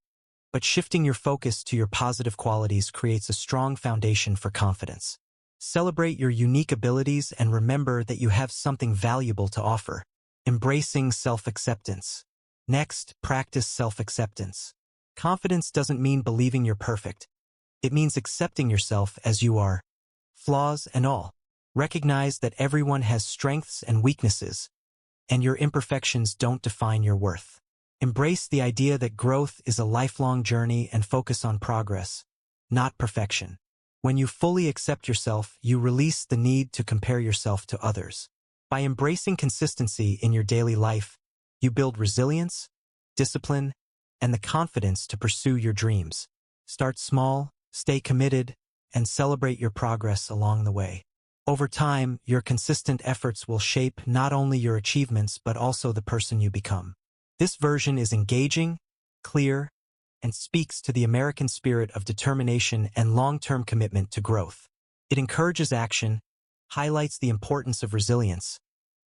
but shifting your focus to your positive qualities creates a strong foundation for confidence. Celebrate your unique abilities and remember that you have something valuable to offer. Embracing self-acceptance. Next, practice self-acceptance. Confidence doesn't mean believing you're perfect. It means accepting yourself as you are, flaws and all. Recognize that everyone has strengths and weaknesses, and your imperfections don't define your worth. Embrace the idea that growth is a lifelong journey and focus on progress, not perfection. When you fully accept yourself, you release the need to compare yourself to others. By embracing consistency in your daily life, you build resilience, discipline, and the confidence to pursue your dreams. Start small, stay committed, and celebrate your progress along the way. Over time, your consistent efforts will shape not only your achievements but also the person you become. This version is engaging, clear, and speaks to the American spirit of determination and long-term commitment to growth. It encourages action, highlights the importance of resilience,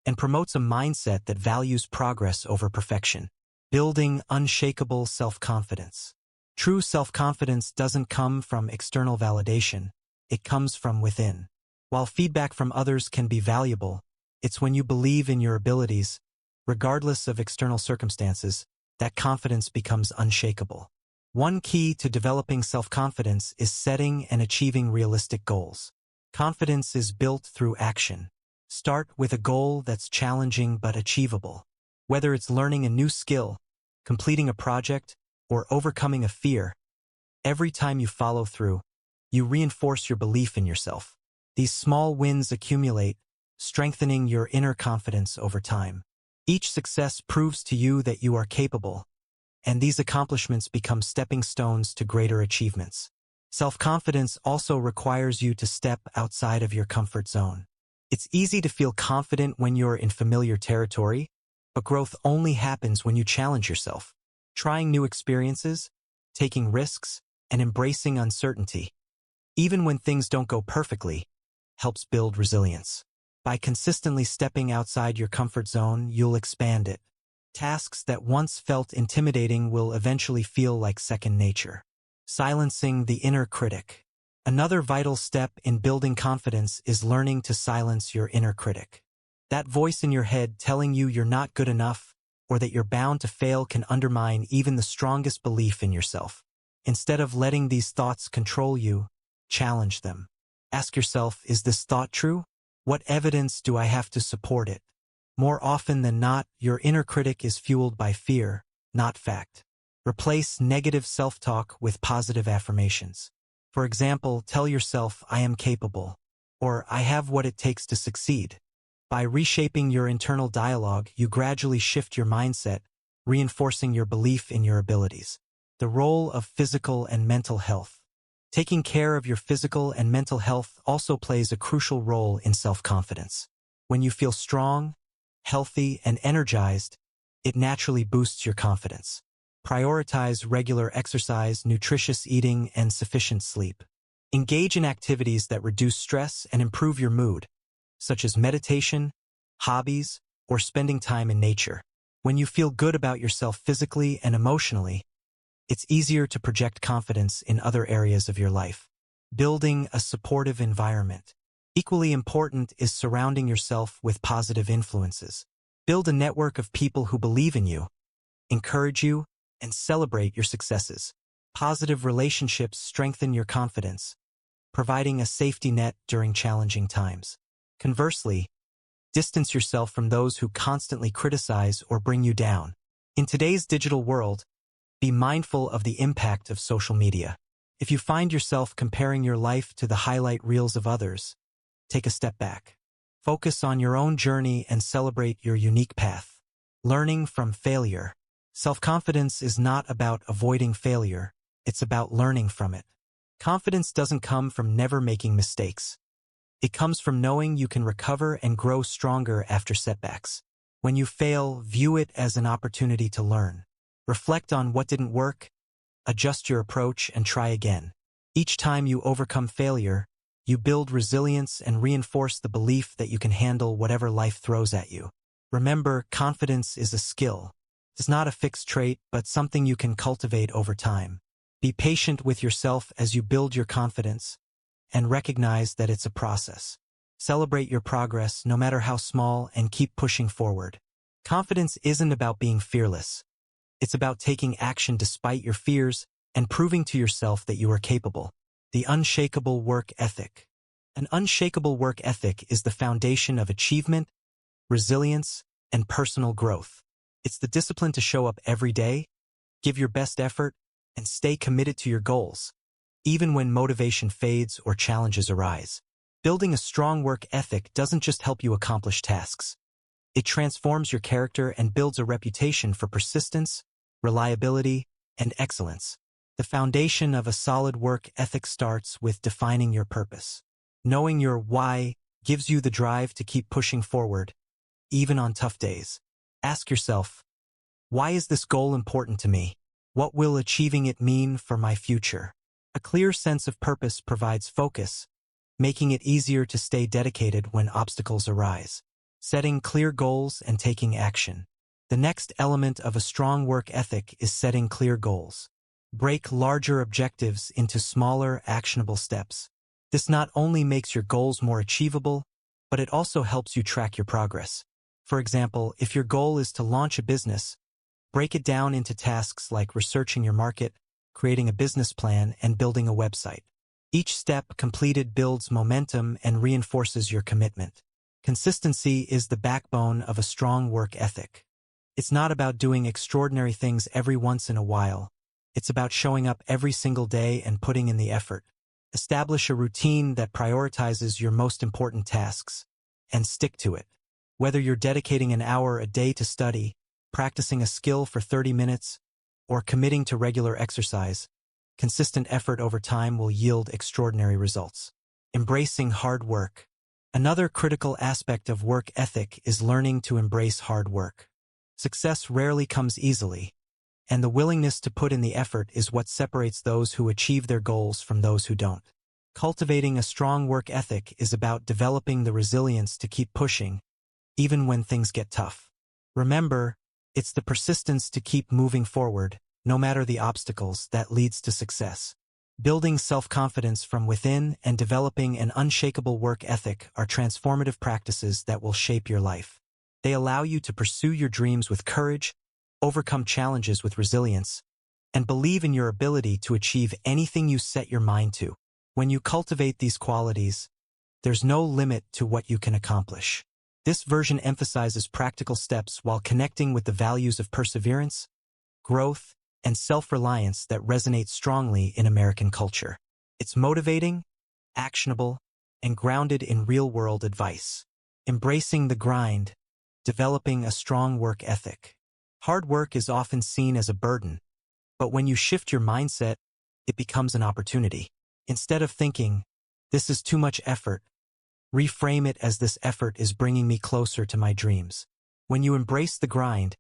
and promotes a mindset that values progress over perfection. Building unshakable self-confidence. True self-confidence doesn't come from external validation, it comes from within. While feedback from others can be valuable, it's when you believe in your abilities, regardless of external circumstances, that confidence becomes unshakable. One key to developing self-confidence is setting and achieving realistic goals. Confidence is built through action. Start with a goal that's challenging but achievable. Whether it's learning a new skill, completing a project, or overcoming a fear, every time you follow through, you reinforce your belief in yourself. These small wins accumulate, strengthening your inner confidence over time. Each success proves to you that you are capable, and these accomplishments become stepping stones to greater achievements. Self-confidence also requires you to step outside of your comfort zone. It's easy to feel confident when you're in familiar territory, but growth only happens when you challenge yourself. Trying new experiences, taking risks, and embracing uncertainty, even when things don't go perfectly, helps build resilience. By consistently stepping outside your comfort zone, you'll expand it. Tasks that once felt intimidating will eventually feel like second nature. Silencing the inner critic. Another vital step in building confidence is learning to silence your inner critic. That voice in your head telling you you're not good enough or that you're bound to fail can undermine even the strongest belief in yourself. Instead of letting these thoughts control you, challenge them. Ask yourself, is this thought true? What evidence do I have to support it? More often than not, your inner critic is fueled by fear, not fact. Replace negative self-talk with positive affirmations. For example, tell yourself, I am capable, or I have what it takes to succeed. By reshaping your internal dialogue, you gradually shift your mindset, reinforcing your belief in your abilities. The role of physical and mental health. Taking care of your physical and mental health also plays a crucial role in self-confidence. When you feel strong, healthy, and energized, it naturally boosts your confidence. Prioritize regular exercise, nutritious eating, and sufficient sleep. Engage in activities that reduce stress and improve your mood, such as meditation, hobbies, or spending time in nature. When you feel good about yourself physically and emotionally, it's easier to project confidence in other areas of your life. Building a supportive environment. Equally important is surrounding yourself with positive influences. Build a network of people who believe in you, encourage you, and celebrate your successes. Positive relationships strengthen your confidence, providing a safety net during challenging times. Conversely, distance yourself from those who constantly criticize or bring you down. In today's digital world, be mindful of the impact of social media. If you find yourself comparing your life to the highlight reels of others, take a step back. Focus on your own journey and celebrate your unique path. Learning from failure. Self-confidence is not about avoiding failure, it's about learning from it. Confidence doesn't come from never making mistakes. It comes from knowing you can recover and grow stronger after setbacks. When you fail, view it as an opportunity to learn. Reflect on what didn't work, adjust your approach, and try again. Each time you overcome failure, you build resilience and reinforce the belief that you can handle whatever life throws at you. Remember, confidence is a skill. It's not a fixed trait, but something you can cultivate over time. Be patient with yourself as you build your confidence, and recognize that it's a process. Celebrate your progress, no matter how small, and keep pushing forward. Confidence isn't about being fearless. It's about taking action despite your fears and proving to yourself that you are capable. The unshakable work ethic. An unshakable work ethic is the foundation of achievement, resilience, and personal growth. It's the discipline to show up every day, give your best effort, and stay committed to your goals, even when motivation fades or challenges arise. Building a strong work ethic doesn't just help you accomplish tasks. It transforms your character and builds a reputation for persistence, reliability, and excellence. The foundation of a solid work ethic starts with defining your purpose. Knowing your why gives you the drive to keep pushing forward, even on tough days. Ask yourself, why is this goal important to me? What will achieving it mean for my future? A clear sense of purpose provides focus, making it easier to stay dedicated when obstacles arise. Setting clear goals and taking action. The next element of a strong work ethic is setting clear goals. Break larger objectives into smaller, actionable steps. This not only makes your goals more achievable, but it also helps you track your progress. For example, if your goal is to launch a business, break it down into tasks like researching your market, creating a business plan, and building a website. Each step completed builds momentum and reinforces your commitment. Consistency is the backbone of a strong work ethic. It's not about doing extraordinary things every once in a while. It's about showing up every single day and putting in the effort. Establish a routine that prioritizes your most important tasks, and stick to it. Whether you're dedicating an hour a day to study, practicing a skill for 30 minutes, or committing to regular exercise, consistent effort over time will yield extraordinary results. Embracing hard work. Another critical aspect of work ethic is learning to embrace hard work. Success rarely comes easily, and the willingness to put in the effort is what separates those who achieve their goals from those who don't. Cultivating a strong work ethic is about developing the resilience to keep pushing, even when things get tough. Remember, it's the persistence to keep moving forward, no matter the obstacles, that leads to success. Building self-confidence from within and developing an unshakable work ethic are transformative practices that will shape your life. They allow you to pursue your dreams with courage, overcome challenges with resilience, and believe in your ability to achieve anything you set your mind to. When you cultivate these qualities, there's no limit to what you can accomplish. This version emphasizes practical steps while connecting with the values of perseverance, growth, and self-reliance that resonate strongly in American culture. It's motivating, actionable, and grounded in real-world advice. Embracing the grind, developing a strong work ethic. Hard work is often seen as a burden, but when you shift your mindset, it becomes an opportunity. Instead of thinking, "This is too much effort," reframe it as, "This effort is bringing me closer to my dreams." When you embrace the grind,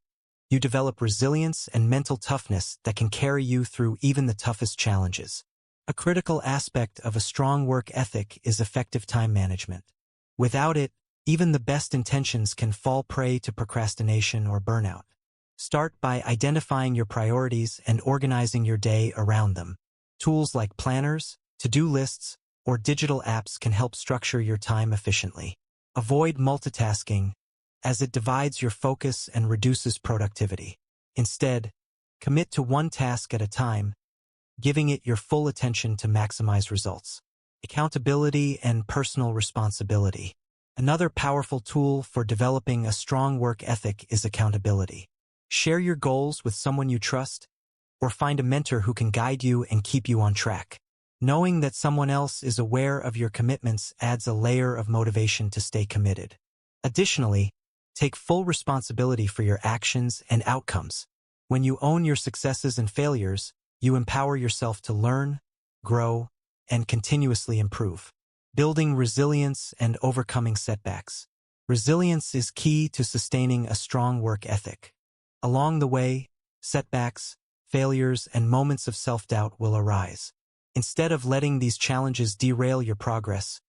you develop resilience and mental toughness that can carry you through even the toughest challenges. A critical aspect of a strong work ethic is effective time management. Without it, even the best intentions can fall prey to procrastination or burnout. Start by identifying your priorities and organizing your day around them. Tools like planners, to-do lists, or digital apps can help structure your time efficiently. Avoid multitasking, as it divides your focus and reduces productivity. Instead, commit to one task at a time, giving it your full attention to maximize results. Accountability and personal responsibility. Another powerful tool for developing a strong work ethic is accountability. Share your goals with someone you trust, or find a mentor who can guide you and keep you on track. Knowing that someone else is aware of your commitments adds a layer of motivation to stay committed. Additionally, take full responsibility for your actions and outcomes. When you own your successes and failures, you empower yourself to learn, grow, and continuously improve. Building resilience and overcoming setbacks. Resilience is key to sustaining a strong work ethic. Along the way, setbacks, failures, and moments of self-doubt will arise. Instead of letting these challenges derail your progress,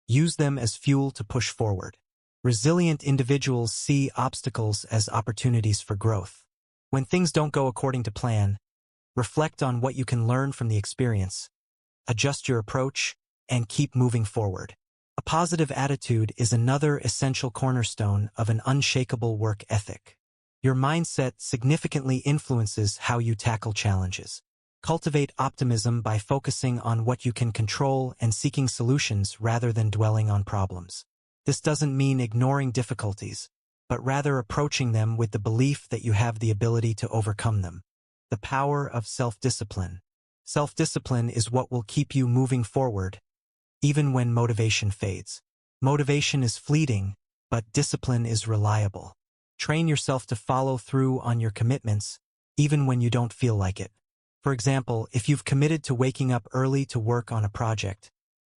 use them as fuel to push forward. Resilient individuals see obstacles as opportunities for growth. When things don't go according to plan, reflect on what you can learn from the experience, adjust your approach, and keep moving forward. A positive attitude is another essential cornerstone of an unshakable work ethic. Your mindset significantly influences how you tackle challenges. Cultivate optimism by focusing on what you can control and seeking solutions rather than dwelling on problems. This doesn't mean ignoring difficulties, but rather approaching them with the belief that you have the ability to overcome them. The power of self-discipline. Self-discipline is what will keep you moving forward, even when motivation fades. Motivation is fleeting, but discipline is reliable. Train yourself to follow through on your commitments, even when you don't feel like it. For example, if you've committed to waking up early to work on a project,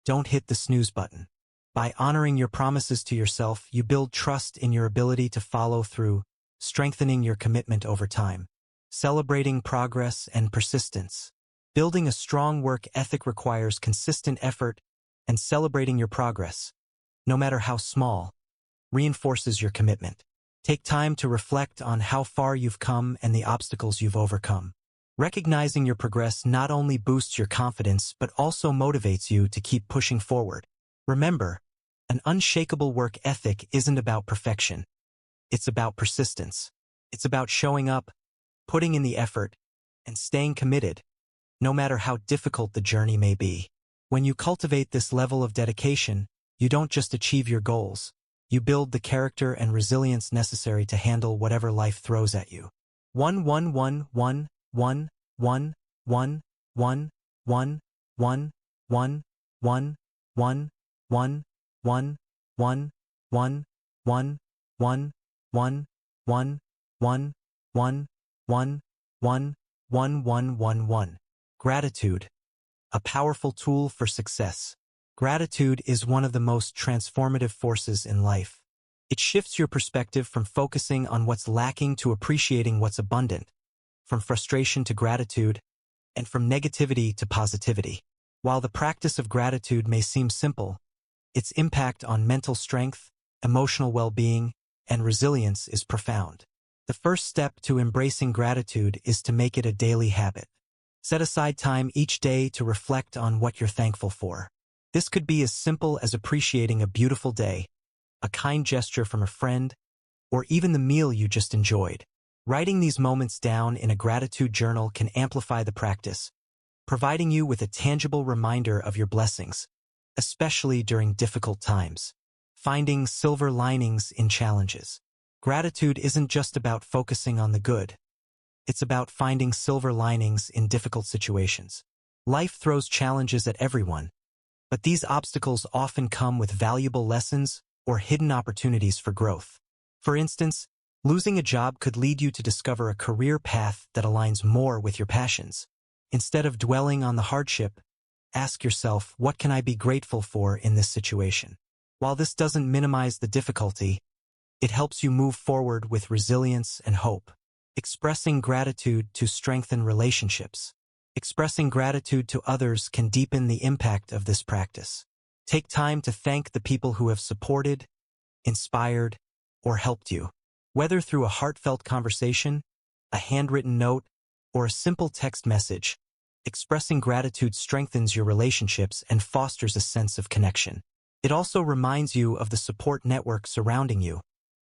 don't hit the snooze button. By honoring your promises to yourself, you build trust in your ability to follow through, strengthening your commitment over time. Celebrating progress and persistence. Building a strong work ethic requires consistent effort, and celebrating your progress, no matter how small, reinforces your commitment. Take time to reflect on how far you've come and the obstacles you've overcome. Recognizing your progress not only boosts your confidence but also motivates you to keep pushing forward. Remember, an unshakable work ethic isn't about perfection. It's about persistence. It's about showing up, putting in the effort, and staying committed, no matter how difficult the journey may be. When you cultivate this level of dedication, you don't just achieve your goals. You build the character and resilience necessary to handle whatever life throws at you. 1 1 1 1 1 1 1 1 1 1 1 1 1 1 1 1 1 1 1 1 1 1 1 1 1 1 1 1 1. Gratitude, a powerful tool for success. Gratitude is one of the most transformative forces in life. It shifts your perspective from focusing on what's lacking to appreciating what's abundant, from frustration to gratitude, and from negativity to positivity. While the practice of gratitude may seem simple, its impact on mental strength, emotional well-being, and resilience is profound. The first step to embracing gratitude is to make it a daily habit. Set aside time each day to reflect on what you're thankful for. This could be as simple as appreciating a beautiful day, a kind gesture from a friend, or even the meal you just enjoyed. Writing these moments down in a gratitude journal can amplify the practice, providing you with a tangible reminder of your blessings, especially during difficult times. Finding silver linings in challenges. Gratitude isn't just about focusing on the good. It's about finding silver linings in difficult situations. Life throws challenges at everyone, but these obstacles often come with valuable lessons or hidden opportunities for growth. For instance, losing a job could lead you to discover a career path that aligns more with your passions. Instead of dwelling on the hardship, ask yourself, what can I be grateful for in this situation? While this doesn't minimize the difficulty, it helps you move forward with resilience and hope. Expressing gratitude to strengthen relationships. Expressing gratitude to others can deepen the impact of this practice. Take time to thank the people who have supported, inspired, or helped you. Whether through a heartfelt conversation, a handwritten note, or a simple text message, expressing gratitude strengthens your relationships and fosters a sense of connection. It also reminds you of the support network surrounding you,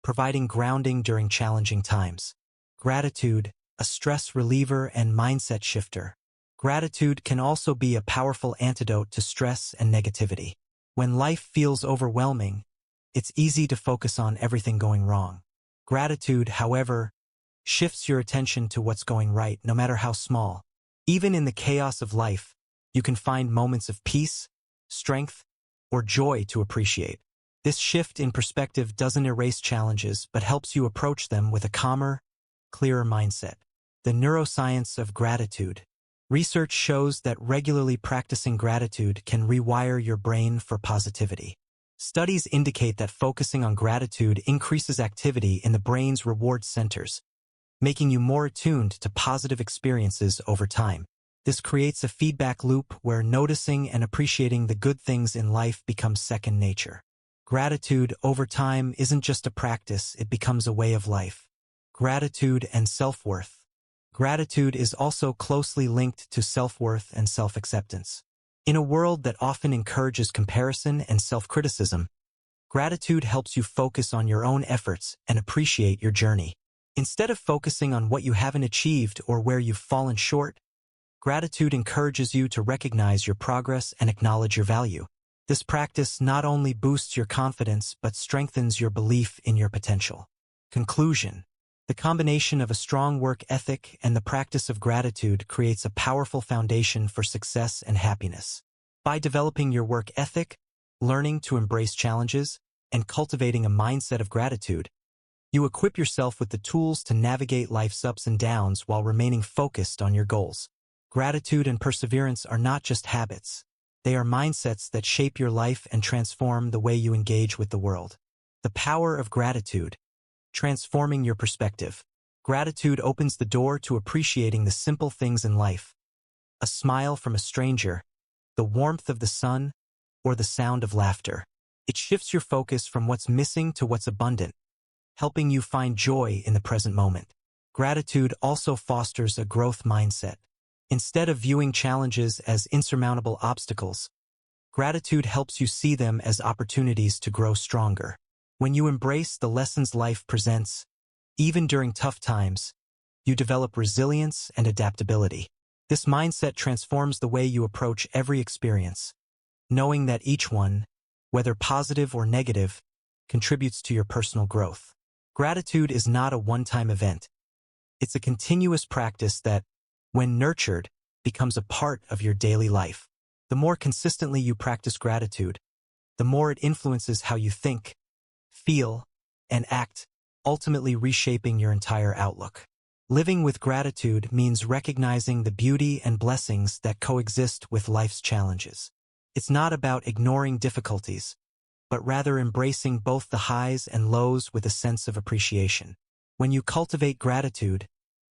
providing grounding during challenging times. Gratitude, a stress reliever and mindset shifter. Gratitude can also be a powerful antidote to stress and negativity. When life feels overwhelming, it's easy to focus on everything going wrong. Gratitude, however, shifts your attention to what's going right, no matter how small. Even in the chaos of life, you can find moments of peace, strength, or joy to appreciate. This shift in perspective doesn't erase challenges, but helps you approach them with a calmer, clearer mindset. The neuroscience of gratitude. Research shows that regularly practicing gratitude can rewire your brain for positivity. Studies indicate that focusing on gratitude increases activity in the brain's reward centers, making you more attuned to positive experiences over time. This creates a feedback loop where noticing and appreciating the good things in life becomes second nature. Gratitude over time isn't just a practice, it becomes a way of life. Gratitude and self-worth. Gratitude is also closely linked to self-worth and self-acceptance. In a world that often encourages comparison and self-criticism, gratitude helps you focus on your own efforts and appreciate your journey. Instead of focusing on what you haven't achieved or where you've fallen short, gratitude encourages you to recognize your progress and acknowledge your value. This practice not only boosts your confidence but strengthens your belief in your potential. Conclusion. The combination of a strong work ethic and the practice of gratitude creates a powerful foundation for success and happiness. By developing your work ethic, learning to embrace challenges, and cultivating a mindset of gratitude, you equip yourself with the tools to navigate life's ups and downs while remaining focused on your goals. Gratitude and perseverance are not just habits. They are mindsets that shape your life and transform the way you engage with the world. The power of gratitude. Transforming your perspective. Gratitude opens the door to appreciating the simple things in life. A smile from a stranger, the warmth of the sun, or the sound of laughter. It shifts your focus from what's missing to what's abundant, helping you find joy in the present moment. Gratitude also fosters a growth mindset. Instead of viewing challenges as insurmountable obstacles, gratitude helps you see them as opportunities to grow stronger. When you embrace the lessons life presents, even during tough times, you develop resilience and adaptability. This mindset transforms the way you approach every experience, knowing that each one, whether positive or negative, contributes to your personal growth. Gratitude is not a one-time event. It's a continuous practice that, when nurtured, becomes a part of your daily life. The more consistently you practice gratitude, the more it influences how you think, feel, and act, ultimately reshaping your entire outlook. Living with gratitude means recognizing the beauty and blessings that coexist with life's challenges. It's not about ignoring difficulties, but rather embracing both the highs and lows with a sense of appreciation. When you cultivate gratitude,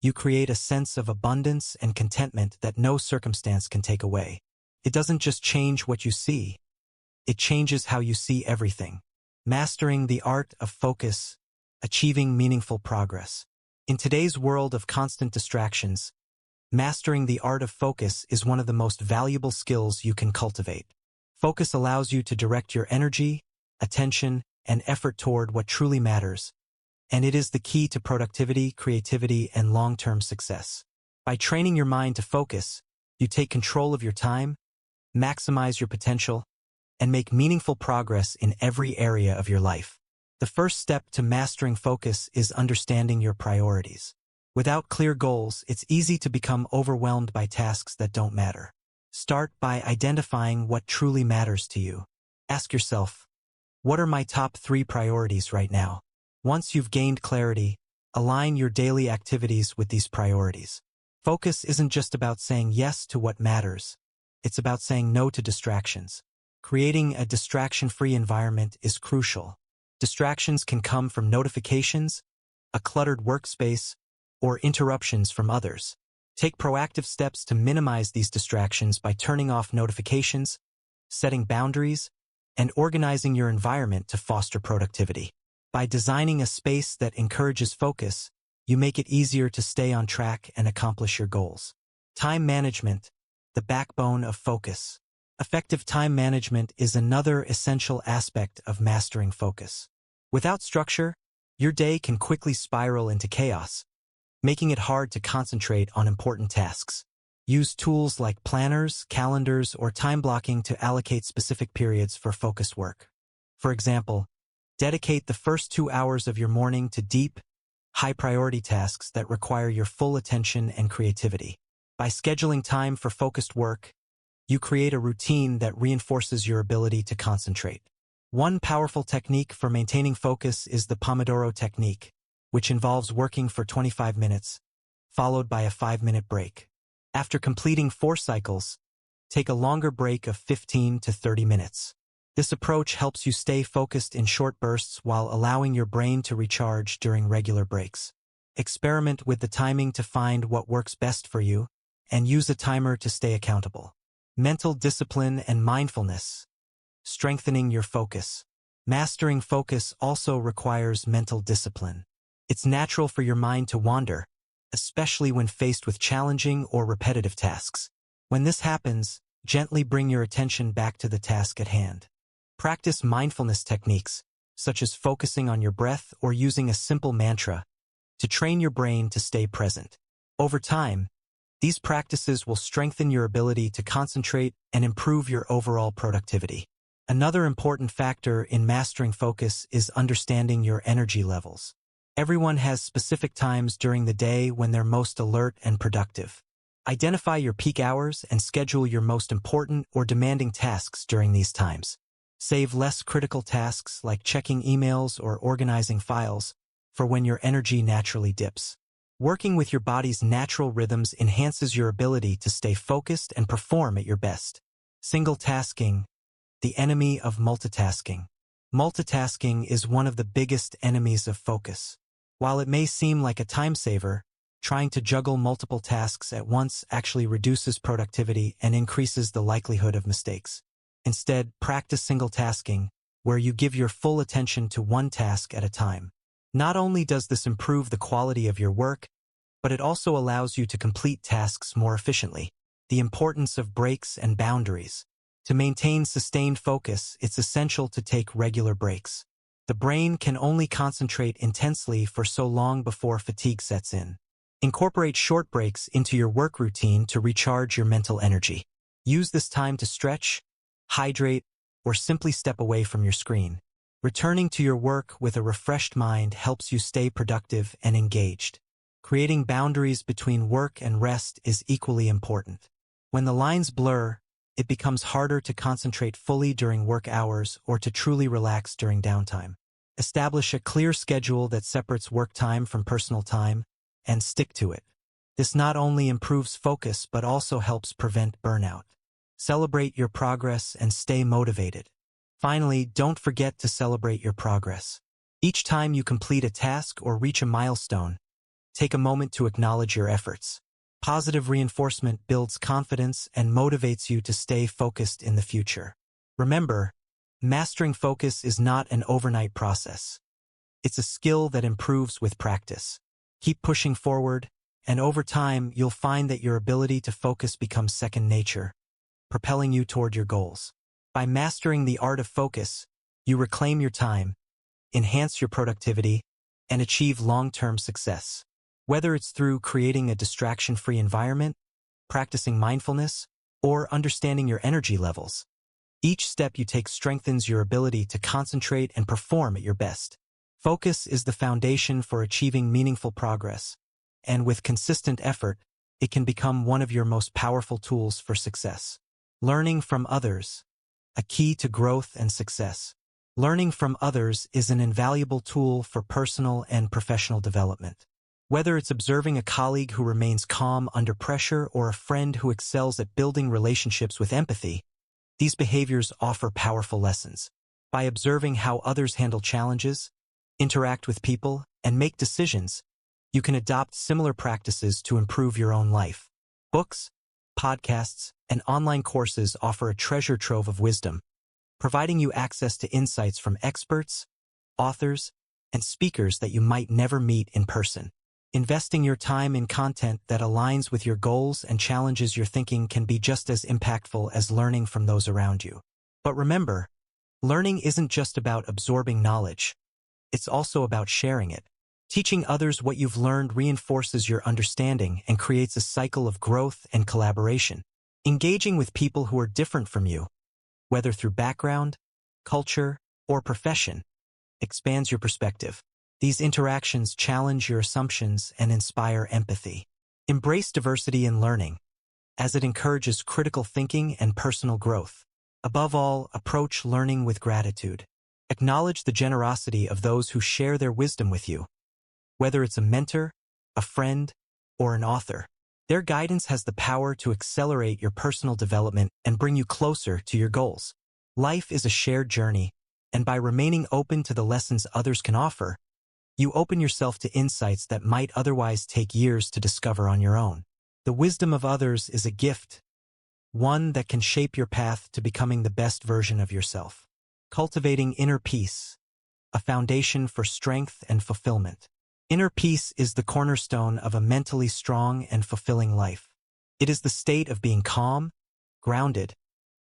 you create a sense of abundance and contentment that no circumstance can take away. It doesn't just change what you see, it changes how you see everything. Mastering the art of focus, achieving meaningful progress. In today's world of constant distractions, mastering the art of focus is one of the most valuable skills you can cultivate. Focus allows you to direct your energy, attention, and effort toward what truly matters, and it is the key to productivity, creativity, and long-term success. By training your mind to focus, you take control of your time, maximize your potential, and make meaningful progress in every area of your life. The first step to mastering focus is understanding your priorities. Without clear goals, it's easy to become overwhelmed by tasks that don't matter. Start by identifying what truly matters to you. Ask yourself, what are my top 3 priorities right now? Once you've gained clarity, align your daily activities with these priorities. Focus isn't just about saying yes to what matters. It's about saying no to distractions. Creating a distraction-free environment is crucial. Distractions can come from notifications, a cluttered workspace, or interruptions from others. Take proactive steps to minimize these distractions by turning off notifications, setting boundaries, and organizing your environment to foster productivity. By designing a space that encourages focus, you make it easier to stay on track and accomplish your goals. Time management, the backbone of focus. Effective time management is another essential aspect of mastering focus. Without structure, your day can quickly spiral into chaos, making it hard to concentrate on important tasks. Use tools like planners, calendars, or time blocking to allocate specific periods for focused work. For example, dedicate the first 2 hours of your morning to deep, high-priority tasks that require your full attention and creativity. By scheduling time for focused work, you create a routine that reinforces your ability to concentrate. One powerful technique for maintaining focus is the Pomodoro technique, which involves working for 25 minutes, followed by a 5-minute break. After completing 4 cycles, take a longer break of 15 to 30 minutes. This approach helps you stay focused in short bursts while allowing your brain to recharge during regular breaks. Experiment with the timing to find what works best for you, and use a timer to stay accountable. Mental discipline and mindfulness. Strengthening your focus. Mastering focus also requires mental discipline. It's natural for your mind to wander, especially when faced with challenging or repetitive tasks. When this happens, gently bring your attention back to the task at hand. Practice mindfulness techniques, such as focusing on your breath or using a simple mantra, to train your brain to stay present. Over time, these practices will strengthen your ability to concentrate and improve your overall productivity. Another important factor in mastering focus is understanding your energy levels. Everyone has specific times during the day when they're most alert and productive. Identify your peak hours and schedule your most important or demanding tasks during these times. Save less critical tasks like checking emails or organizing files for when your energy naturally dips. Working with your body's natural rhythms enhances your ability to stay focused and perform at your best. Single tasking, the enemy of multitasking. Multitasking is one of the biggest enemies of focus. While it may seem like a time saver, trying to juggle multiple tasks at once actually reduces productivity and increases the likelihood of mistakes. Instead, practice single tasking, where you give your full attention to one task at a time. Not only does this improve the quality of your work, but it also allows you to complete tasks more efficiently. The importance of breaks and boundaries. To maintain sustained focus, it's essential to take regular breaks. The brain can only concentrate intensely for so long before fatigue sets in. Incorporate short breaks into your work routine to recharge your mental energy. Use this time to stretch, hydrate, or simply step away from your screen. Returning to your work with a refreshed mind helps you stay productive and engaged. Creating boundaries between work and rest is equally important. When the lines blur, it becomes harder to concentrate fully during work hours or to truly relax during downtime. Establish a clear schedule that separates work time from personal time, and stick to it. This not only improves focus but also helps prevent burnout. Celebrate your progress and stay motivated. Finally, don't forget to celebrate your progress. Each time you complete a task or reach a milestone, take a moment to acknowledge your efforts. Positive reinforcement builds confidence and motivates you to stay focused in the future. Remember, mastering focus is not an overnight process. It's a skill that improves with practice. Keep pushing forward, and over time, you'll find that your ability to focus becomes second nature, propelling you toward your goals. By mastering the art of focus, you reclaim your time, enhance your productivity, and achieve long-term success. Whether it's through creating a distraction-free environment, practicing mindfulness, or understanding your energy levels, each step you take strengthens your ability to concentrate and perform at your best. Focus is the foundation for achieving meaningful progress, and with consistent effort, it can become one of your most powerful tools for success. Learning from others, a key to growth and success. Learning from others is an invaluable tool for personal and professional development. Whether it's observing a colleague who remains calm under pressure or a friend who excels at building relationships with empathy, these behaviors offer powerful lessons. By observing how others handle challenges, interact with people, and make decisions, you can adopt similar practices to improve your own life. Books, podcasts, and online courses offer a treasure trove of wisdom, providing you access to insights from experts, authors, and speakers that you might never meet in person. Investing your time in content that aligns with your goals and challenges your thinking can be just as impactful as learning from those around you. But remember, learning isn't just about absorbing knowledge. It's also about sharing it. Teaching others what you've learned reinforces your understanding and creates a cycle of growth and collaboration. Engaging with people who are different from you, whether through background, culture, or profession, expands your perspective. These interactions challenge your assumptions and inspire empathy. Embrace diversity in learning, as it encourages critical thinking and personal growth. Above all, approach learning with gratitude. Acknowledge the generosity of those who share their wisdom with you. Whether it's a mentor, a friend, or an author, their guidance has the power to accelerate your personal development and bring you closer to your goals. Life is a shared journey, and by remaining open to the lessons others can offer, you open yourself to insights that might otherwise take years to discover on your own. The wisdom of others is a gift, one that can shape your path to becoming the best version of yourself. Cultivating inner peace, a foundation for strength and fulfillment. Inner peace is the cornerstone of a mentally strong and fulfilling life. It is the state of being calm, grounded,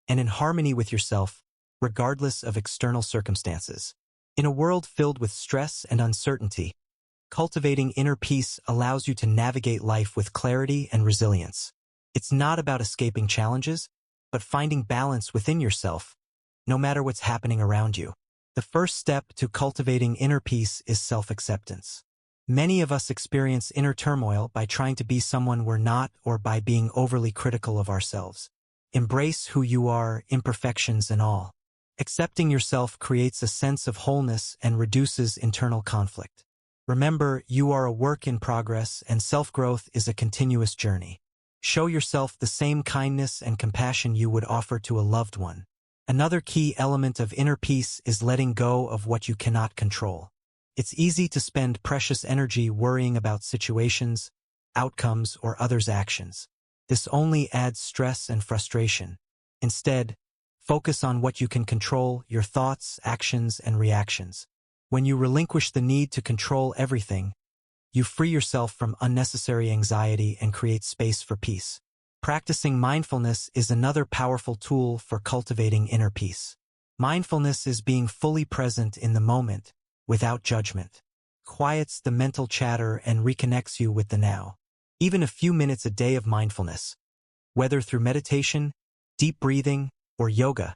and in harmony with yourself, regardless of external circumstances. In a world filled with stress and uncertainty, cultivating inner peace allows you to navigate life with clarity and resilience. It's not about escaping challenges, but finding balance within yourself, no matter what's happening around you. The first step to cultivating inner peace is self-acceptance. Many of us experience inner turmoil by trying to be someone we're not or by being overly critical of ourselves. Embrace who you are, imperfections and all. Accepting yourself creates a sense of wholeness and reduces internal conflict. Remember, you are a work in progress and self-growth is a continuous journey. Show yourself the same kindness and compassion you would offer to a loved one. Another key element of inner peace is letting go of what you cannot control. It's easy to spend precious energy worrying about situations, outcomes, or others' actions. This only adds stress and frustration. Instead, focus on what you can control, your thoughts, actions, and reactions. When you relinquish the need to control everything, you free yourself from unnecessary anxiety and create space for peace. Practicing mindfulness is another powerful tool for cultivating inner peace. Mindfulness is being fully present in the moment, without judgment. Quiets the mental chatter and reconnects you with the now. Even a few minutes a day of mindfulness, whether through meditation, deep breathing, or yoga,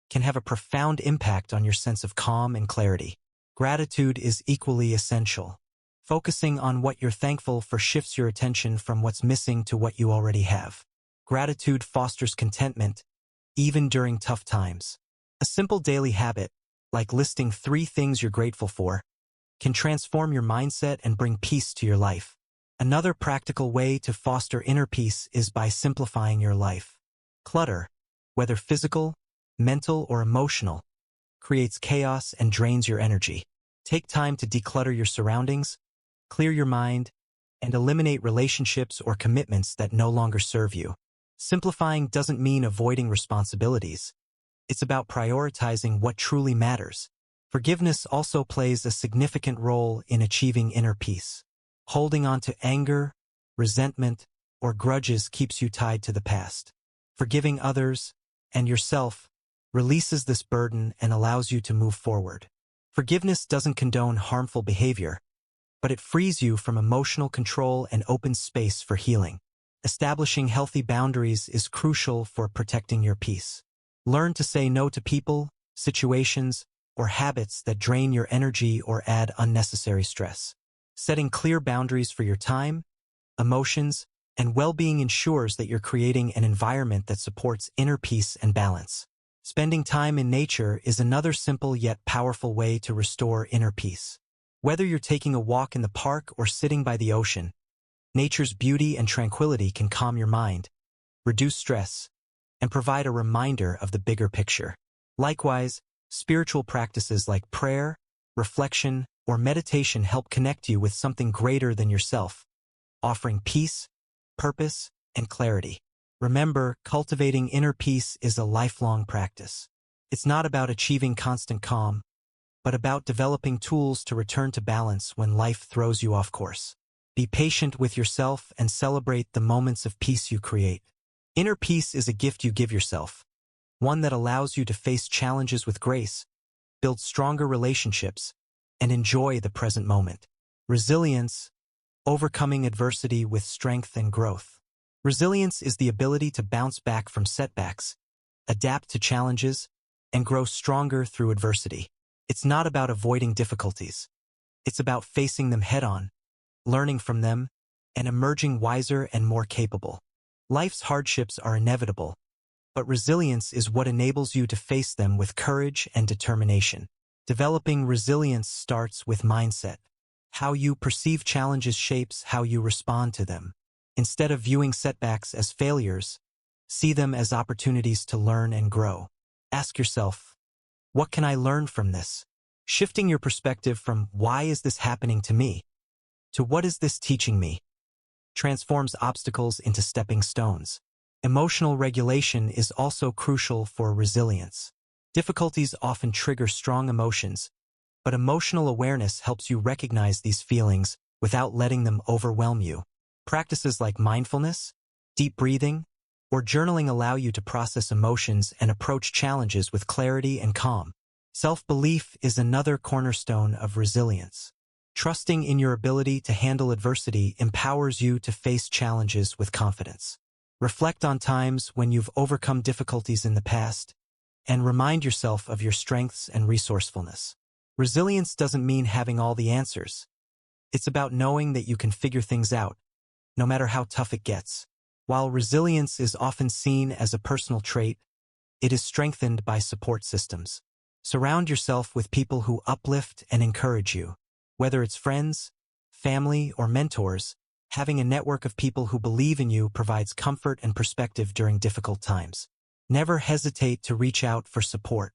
can have a profound impact on your sense of calm and clarity. Gratitude is equally essential. Focusing on what you're thankful for shifts your attention from what's missing to what you already have. Gratitude fosters contentment, even during tough times. A simple daily habit, like listing 3 things you're grateful for, can transform your mindset and bring peace to your life. Another practical way to foster inner peace is by simplifying your life. Clutter, whether physical, mental, or emotional, creates chaos and drains your energy. Take time to declutter your surroundings, clear your mind, and eliminate relationships or commitments that no longer serve you. Simplifying doesn't mean avoiding responsibilities. It's about prioritizing what truly matters. Forgiveness also plays a significant role in achieving inner peace. Holding on to anger, resentment, or grudges keeps you tied to the past. Forgiving others, and yourself, releases this burden and allows you to move forward. Forgiveness doesn't condone harmful behavior, but it frees you from emotional control and opens space for healing. Establishing healthy boundaries is crucial for protecting your peace. Learn to say no to people, situations, or habits that drain your energy or add unnecessary stress. Setting clear boundaries for your time, emotions, and well-being ensures that you're creating an environment that supports inner peace and balance. Spending time in nature is another simple yet powerful way to restore inner peace. Whether you're taking a walk in the park or sitting by the ocean, nature's beauty and tranquility can calm your mind, reduce stress, and provide a reminder of the bigger picture. Likewise, spiritual practices like prayer, reflection, or meditation help connect you with something greater than yourself, offering peace, purpose, and clarity. Remember, cultivating inner peace is a lifelong practice. It's not about achieving constant calm, but about developing tools to return to balance when life throws you off course. Be patient with yourself and celebrate the moments of peace you create. Inner peace is a gift you give yourself, one that allows you to face challenges with grace, build stronger relationships, and enjoy the present moment. Resilience, overcoming adversity with strength and growth. Resilience is the ability to bounce back from setbacks, adapt to challenges, and grow stronger through adversity. It's not about avoiding difficulties. It's about facing them head-on, learning from them, and emerging wiser and more capable. Life's hardships are inevitable, but resilience is what enables you to face them with courage and determination. Developing resilience starts with mindset. How you perceive challenges shapes how you respond to them. Instead of viewing setbacks as failures, see them as opportunities to learn and grow. Ask yourself, what can I learn from this? Shifting your perspective from why is this happening to me to what is this teaching me transforms obstacles into stepping stones. Emotional regulation is also crucial for resilience. Difficulties often trigger strong emotions, but emotional awareness helps you recognize these feelings without letting them overwhelm you. Practices like mindfulness, deep breathing, or journaling allow you to process emotions and approach challenges with clarity and calm. Self-belief is another cornerstone of resilience. Trusting in your ability to handle adversity empowers you to face challenges with confidence. Reflect on times when you've overcome difficulties in the past, and remind yourself of your strengths and resourcefulness. Resilience doesn't mean having all the answers. It's about knowing that you can figure things out, no matter how tough it gets. While resilience is often seen as a personal trait, it is strengthened by support systems. Surround yourself with people who uplift and encourage you. Whether it's friends, family, or mentors, having a network of people who believe in you provides comfort and perspective during difficult times. Never hesitate to reach out for support.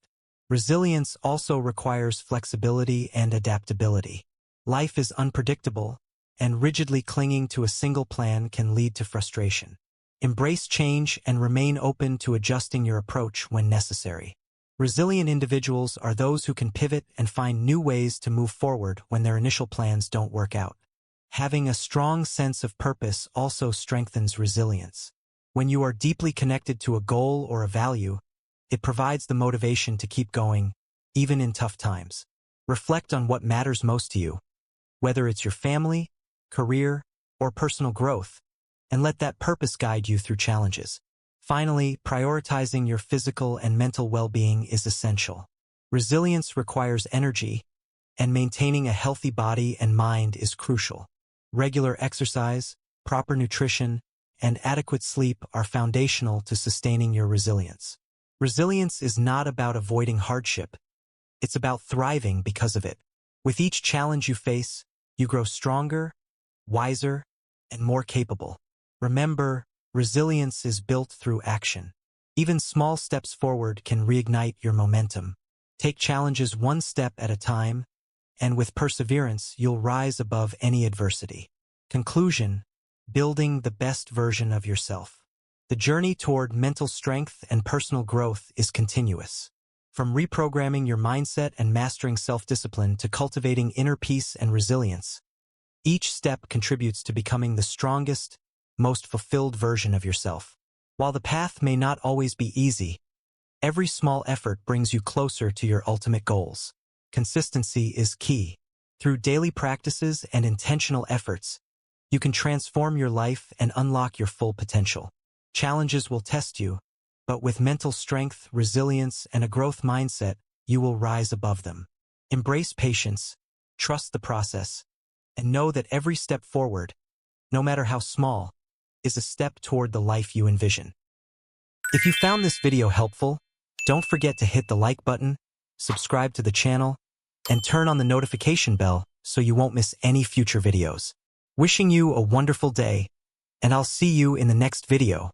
Resilience also requires flexibility and adaptability. Life is unpredictable, and rigidly clinging to a single plan can lead to frustration. Embrace change and remain open to adjusting your approach when necessary. Resilient individuals are those who can pivot and find new ways to move forward when their initial plans don't work out. Having a strong sense of purpose also strengthens resilience. When you are deeply connected to a goal or a value, it provides the motivation to keep going, even in tough times. Reflect on what matters most to you, whether it's your family, career, or personal growth, and let that purpose guide you through challenges. Finally, prioritizing your physical and mental well-being is essential. Resilience requires energy, and maintaining a healthy body and mind is crucial. Regular exercise, proper nutrition, and adequate sleep are foundational to sustaining your resilience. Resilience is not about avoiding hardship. It's about thriving because of it. With each challenge you face, you grow stronger, wiser, and more capable. Remember, resilience is built through action. Even small steps forward can reignite your momentum. Take challenges one step at a time, and with perseverance, you'll rise above any adversity. Conclusion: building the best version of yourself. The journey toward mental strength and personal growth is continuous. From reprogramming your mindset and mastering self-discipline to cultivating inner peace and resilience, each step contributes to becoming the strongest, most fulfilled version of yourself. While the path may not always be easy, every small effort brings you closer to your ultimate goals. Consistency is key. Through daily practices and intentional efforts, you can transform your life and unlock your full potential. Challenges will test you, but with mental strength, resilience, and a growth mindset, you will rise above them. Embrace patience, trust the process, and know that every step forward, no matter how small, is a step toward the life you envision. If you found this video helpful, don't forget to hit the like button, subscribe to the channel, and turn on the notification bell so you won't miss any future videos. Wishing you a wonderful day, and I'll see you in the next video.